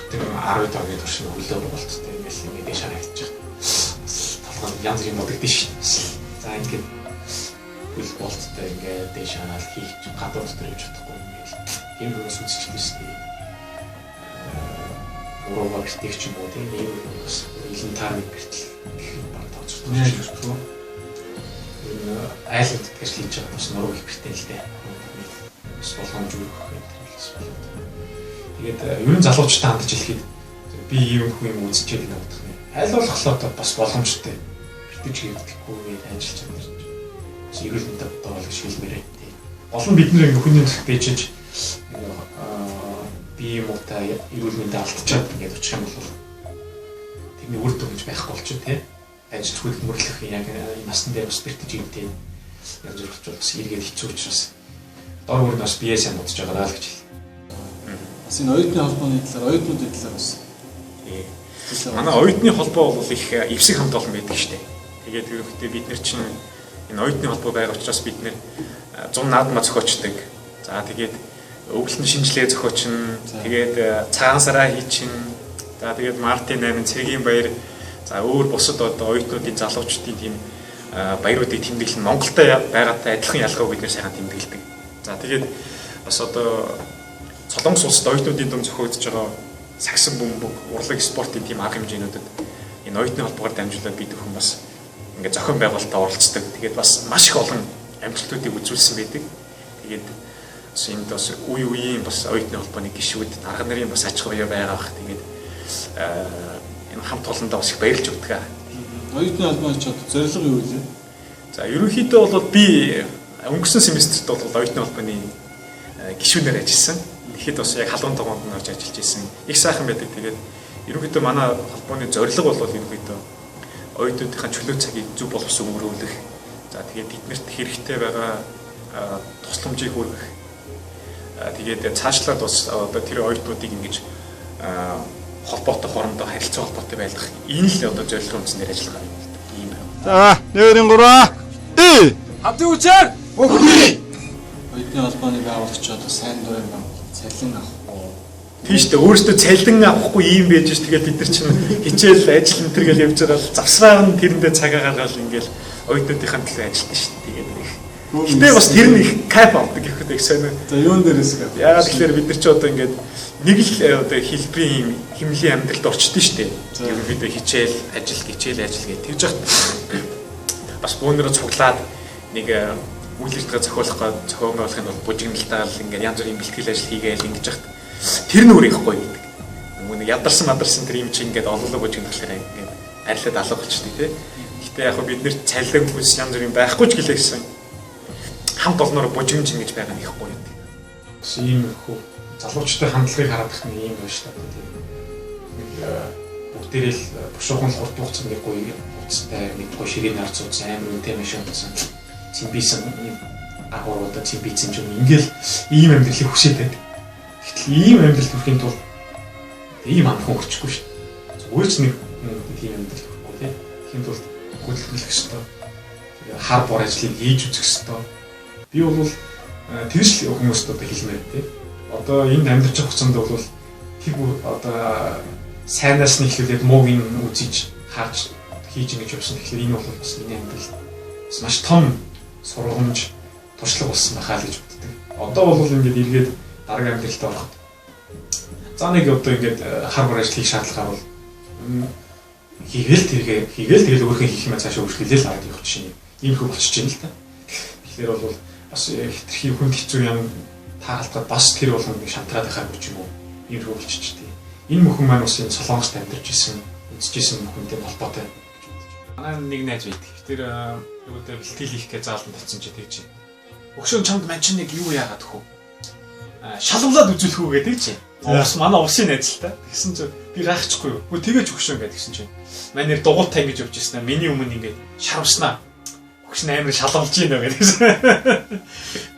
бүтэн 10 тагийн турш хөлөө болцтой ингээд дээш харагдчих. Толгой янз бүрийн модэгдэж шин. За ингээд хөл болцтой ингээд дээш хараал хийж гадуур дотор явж чадахгүй ингээд энэ хүмүүс үзчих байсан. Уруугаар битгий ч юм уу тийм ийм бас илэн таарны бэртэл баг тооцдог юм шүү. Энэ айлд гэж хийж байгаа бас нуруу хэрэгтэй л дээ. Бас болгоомж өгөх юм. Тэгээд ер нь залуучуудаа хандж хэлэхэд би ийм хүн юм үзчихээд байна гэдэг нь. Аль болохоор бас боломжтой. Битгий хийдэггүй гэж ажиллаж байгаа юм. Бас эрүүл мэндийн бодвол гэж хэлмээрээ. Гол нь бид нэр хүний төлөв дэжиж би юм уу та эрүүл мэндийг алдчихад ингээд очих юм бол тэрний үр дүн гэж байхгүй болчих тий. Ажил хөдөлмөрлөх яг насны дээр бас бэртэж ийдтэй янз бүрч бас эргээд хэцүү учраас дор бүр нас биеэсээ бодож байгаа л гэж хэл. Бас энэ оюутны холбооны талаар оюутнуудын талаар бас манай оюутны холбоо бол их эвсэг хамт олон байдаг шүү дээ. Тэгээд ерөнхийдөө бид нар чинь энэ оюутны холбоо байгаа учраас бид нэр 100 наадмаа зохиочдаг. За тэгээд өвлөн шинжилгээ зохиочин, тэгээд цагаан сараа хийчин. За тэгээд Мартин 8 цэгийн баяр. За өөр бусад одоо оюутнуудын залуучдын тийм баяруудыг тэмдэглэн Монголтой байгаатай адилхан ялгаа бид нэр сайхан тэмдэглэдэг. За тэгээд бас одоо Солонгос улсад оюутнуудын дунд зохиогдож байгаа сагсан бөмбөг, урлаг спортын тийм арга хэмжээнүүдэд энэ оюутны холбоогоор дамжуулаад бид өхөн бас ингээд зохион байгуулалтад оролцдог. Тэгээд бас маш их олон амжилтуудыг үзүүлсэн байдаг. Тэгээд бас энд бас үе үеийн бас оюутны холбооны гишүүд, арга нарын бас аж ахуй байгаа бах. Тэгээд энэ хамт олондоо бас их баярлж өгдөг. Оюутны холбооны ч зорилго юу вэ? За ерөнхийдөө бол би өнгөрсөн семестрт бол оюутны холбооны гишүүнээр ажилласан. Тэгэхэд бас яг халуун тогоонд нь орж ажиллаж байсан. Их сайхан байдаг. Тэгээд ерөнхийдөө манай холбооны зорилго бол ерөнхийдөө оюутнуудын чөлөө цагийг зөв боловсон өнгөрүүлэх. За тэгээд тэднэрт хэрэгтэй байгаа тусламжийг хүргэх. Тэгээд цаашлаад бас одоо тэр оюутнуудыг ингэж холбоотой хоорондоо харилцаа холбоотой байлгах. Энэ л одоо зорилго үндэснээр ажиллагаа юм л да. Ийм байна. За, нэрийн 3. Хамтын үчээр бүхний оюутны холбооны байгуулагч одоо сайн дурын байна. Цалин авахгүй. Тийш дээ өөрөөсөө цалин авахгүй ийм байж ш. Тэгээд бид нар чинь хичээл ажил энэ төр гэл явж байгаа л завсраар нь тэрэндээ цагаа гаргаад ингээл оюутнуудынхаа төлөө ажилладаг ш. Тэгээд их. Гэтэ бас тэр нь их кайф авдаг гэхэд их сайн. За юун дээрээс гээд. Яагаад тэгэхээр бид нар ч одоо ингээд нэг л одоо хэлбэрийн хэмнэлийн амьдралд орчдөө ш. Ерөнхийдөө хичээл, ажил гэх тэгж яхад бас бөөнөрөө цуглаад нэг үйл ажиллагаа зохион байгуулахын бол бужигналдаа л ингээд янз бүрийн бэлтгэл ажил хийгээл ингэж яхад тэр нь өөр их гоё гэдэг. Нөгөө ядарсан тэр юм чи ингээд олоолоо бужигналахаар ингээд арилаад алга болчихдог тий. Гэтэ яг бид нэр цалин хүс янз бүрийн байхгүй ч гэлээсэн хамт олноор бужигнж ингэж байгаа нь их гоё гэдэг. Бас ийм хөө залуучтай хандлагыг хараад их нэг юм байна шүү дээ. Бүгдээрээ л бушуухан хурд хугацаанд нэг гоё хуцтай нэг гоё ширээ нар цуцсан амар үнэтэй машин утсан. Цимбисэн агууруудад цимбицэн ч юм ингээл ийм амьдралыг хүсээд байдаг. Гэтэл ийм амьдрал хүрэхийн тулд ийм амхан өгчихгүй шүү. Зүгээр ч нэг тийм амьдрал хүрэхгүй тийм. Тийм тулд хөдөлгөх ёстой. Тэгээ хар бор ажлыг хийж үзэх ёстой. Би бол тэрш хүмүүст одоо хэлмээр тийм. Одоо энд амьдарч байгаа хугацаанд бол тэр одоо сайнаас нь ихлээр мууг нь үзэж харж хийж ингэж явсан. Тэгэхээр энэ бол бас миний амьдрал бас маш том сургамж туршлага болсон байхаа л гэж боддог. Одоо бол ингээд эргээд дараагийн амьдралд ороход за нэг одоо ингээд хар бор ажлыг шаардлагаар бол хийгээл тэгэл өөрхөн хийх юм цаашаа үргэлжлүүлээл аваад явах чинь ийм их болчихж байна л та. Тэгэхээр бол бас хитрхи хүнд хэцүү юм таалтаад бас тэр болгоно шантраад байхаар гэж юм уу ийм их болчихж тий. Энэ мөхөн маань бас энэ Солонгост амьдарч исэн үзчихсэн мөхөнтэй холбоотой гэж бодож байна. Манай нэг найз байдаг. Тэр юутай бэлтгэл хийх гэж зааланд татсан чи тэгж. Өгшөө чамд мань чи нэг юу яагаад өхөө? Шалгуулад үзүүлэх үү гэдэг чи. Ус манай усын найз л та. Тэгсэн чи би раахчихгүй юу? Гү тэгэж өгшөө гэдэг гэсэн чи. Манай нэр дугуйтай ингэж явж ирсэн аа. Миний өмнө ингэж шарвснаа. Өгшн амар шалгуулж ийн гэсэн.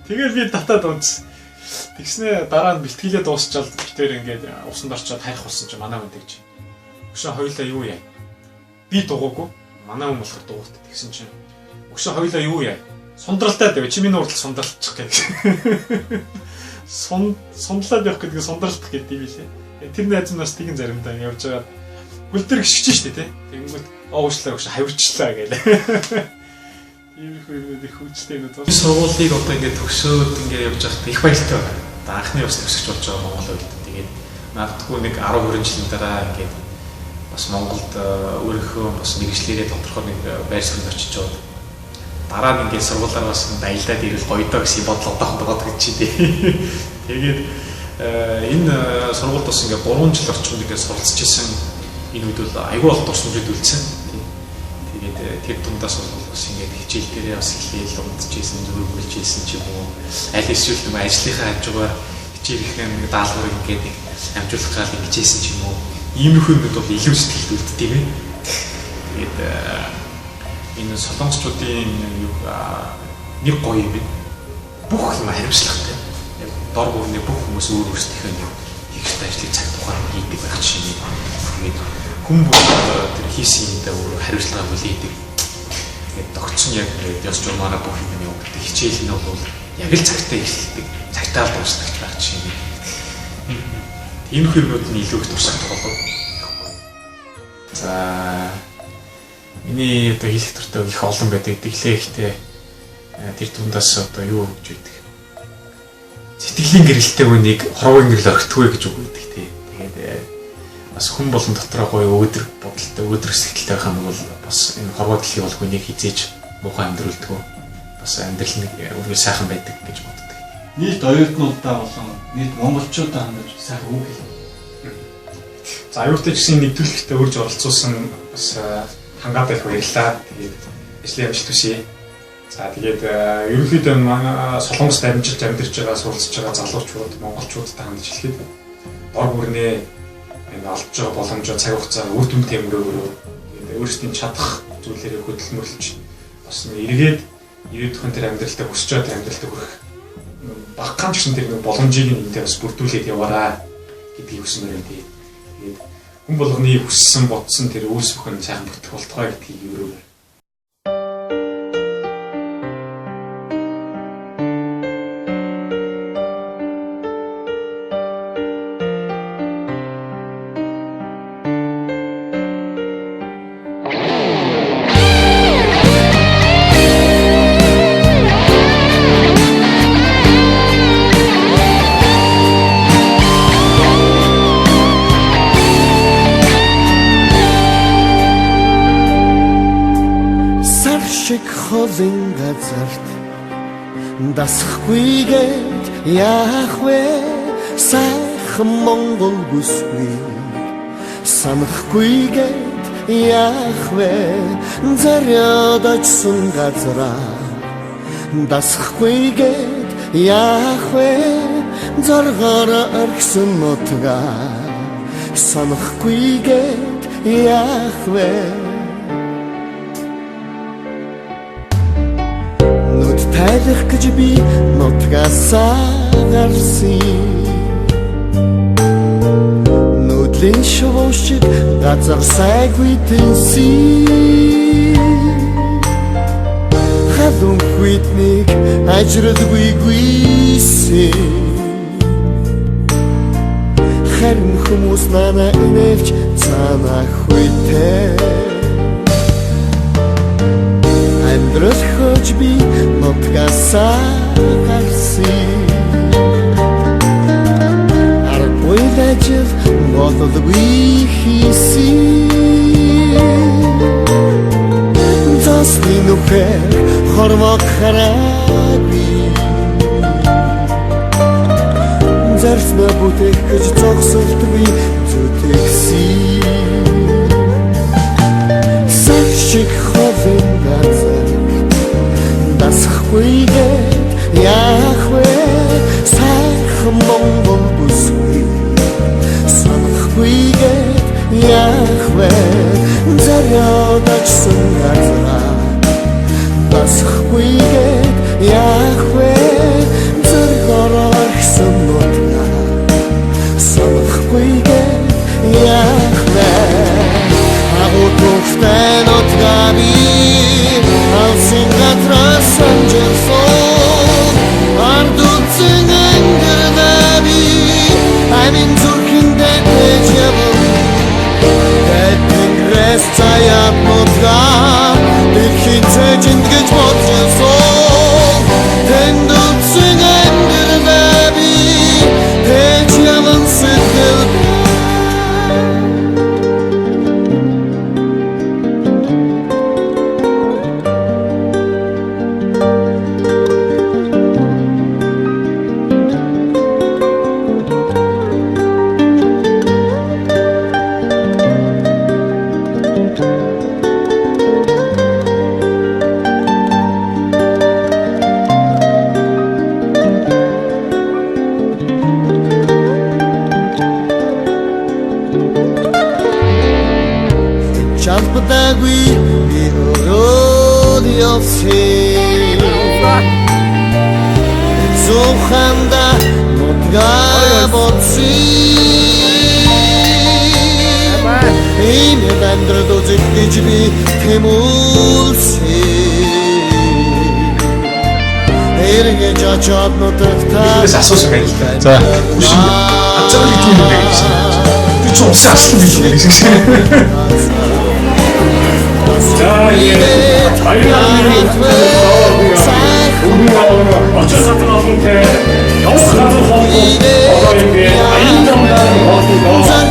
Тэгээд би татаад унц. Тэгснэ дараа нь бэлтгэлээ дуусчаал битээр ингээд усанд орчоод хайх болсон чи манай хүн тэгж. Өгшөө хоёулаа юу яа? Би дугуугүй. Манай хүн болохоор дугуйтай тэгсэн чи. Өгшөө хоёлоо юу яа? Сундралтай дээ. Чи миний урд сундралчих гэдэг. Сундлаад явах гэдэг сундралдах гэдэг юм лээ. Тэр найз нь бас тэгин заримдаа явж байгаа. Гүлдэр гიშгэж штэ тий. Тэгэнгүүт уушлаа өгш хавирчлаа гэлээ. Иймэрхүү их хүчтэй юм уу? Сургуулийг одоо ингээд төгсөөд ингээд явж байхад их баяртай байна. Одоо анхны бас төгсөж болж байгаа Монгол үед. Тэгээд магадгүй нэг 10 жилийн дараа ингээд бас Монголд өөрийнхөө бас мэргэжлэрээ тодорхой нэг байр суурьд очиж чад. Дараа нь ингээд сургуулаар бас баялдаад ирэл гоё доо гэсэн бодлоо бодох гэж чи дээ. Тэгээд энэ сургуульд бас ингээд 3 жил орчим ингээд суралцж исэн энэ үед бол айгүй бол дурсамжид үлдсэн. Тэгээд тэр дундаас бас ингээд хичээл дээрээ бас хэлээл унтжсэн, зүрхүүлжсэн ч юм уу. Аль эсвэл нэг ажлынхаа хажуугаар хичээлийнхээ нэг даалгаврыг ингээд нэг амжуулах гал ингэжсэн ч юм уу. Иймэрхүү юмуд бол илүү сэтгэлд үлддэг юм. Тэгээд энэ солонгочдын нэг гоё юм. Бүх юм хариуцлагатай. Дор бүрний бүх хүмүүс өөр өөрсдийнхөө нэг хийх ажлыг цаг тухайн хийдэг байх чинь. Тэгээд хүмүүс тэр хийсэн юмдаа өөр хариуцлага хүлээдэг. Тэгээд тогтсон яг ёс журмаараа бүх юм явуулдаг. Хичээл нь бол яг л цагтаа эхэлдэг. Цагтаа л дуусдаг байх чинь. Энэ хүмүүсд нь илүү их туршлагатай болов. За миний одоо хэлэх төртөө их олон байдаг. Тэглээ ихтэй тэр дундаас одоо юу гэж байдаг. Сэтгэлийн гэрэлтэй хүнийг хорвоо гэрэл орхитгүй гэж үг өгдөг тий. Тэгээд бас хүн болон дотроо гоё өөдрөг бодолтой өөдрөг сэтгэлтэй байх юм бол бас энэ хорвоо дэлхий бол хүнийг хизээж муухай амьдруулдаг. Бас амьдрал нэг үгүй сайхан байдаг гэж боддог. Нийт оюутнуудаа болон нийт монголчуудаа хандаж сайхан үг хэлээ. За аюултай гэсэн нэвтрүүлэгтээ урьж оролцуулсан бас хангаад их баярлалаа. Тэгээд ажлын амжилт хүсье. За тэгээд ерөнхийдөө манай Солонгост амжилт амьдарч байгаа суралцж байгаа залуучууд, монголчуудтай хандж хэлэхэд дор бүрнээ энэ олж байгаа боломжоо цаг хугацаанд үр дүн тэмрөөгөө тэгээд өөрсдийн чадах зүйлээрээ хөдөлмөрлөж бас эргээд ирээдүйн тэр амьдралдаа хүсэж байгаа амьдралдаа хүрэх багахан ч гэсэн тэр нэг боломжийг энэтэй бас бүрдүүлээд яваарай гэдгийг хүсмээр байна. Тэгээд хүн болгоны хүссэн бодсон тэр үйлс бүхэн сайхан бүтэх болтугай гэдгийг өрөөр. Холын газарт дасахгүйгээд яах вэ сайхан Монгол бүсгүй санахгүйгээд яах вэ заряд очсон газараа дасахгүйгээд яах вэ зоргоор орхисон нутгаа санахгүйгээд яах вэ тайлах гэж би нутгасаа гарсан нүдлийн шуушиг газар сайгүй тэнсэн хадун хүйтник ажралгүй гүйсэн харин хүмүүс нана иневч цаана хүйтээ амьдрал хож би нутгасаа гарсан аргагүй ажил болдоггүй хийсэн засны нүхэр хормог хараагүй зарцна бүтээх гэж зогсолтгүй зүтгэсэн саршиг ховын газар дасахгүйгээд яах вэ сайхан Монгол бүсгүй санахгүйгээд яах вэ заряд очсон газараа дасахгүйгээд яах вэ зоргоор орхисон нутгаа санахгүйгээд яах би өрөөд явсан Зуханда нутгаа боцсон Ийм амьдрал үзэх гэж би тэмүүлсэн Эргэж очоод нутагтаа Бидээс асуусан байна л да. За. Ачаал гэж юм бэ гэсэн. Би ч уусаа асуусан биш үү гэсэн. За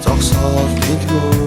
Зогсоол дэлгүү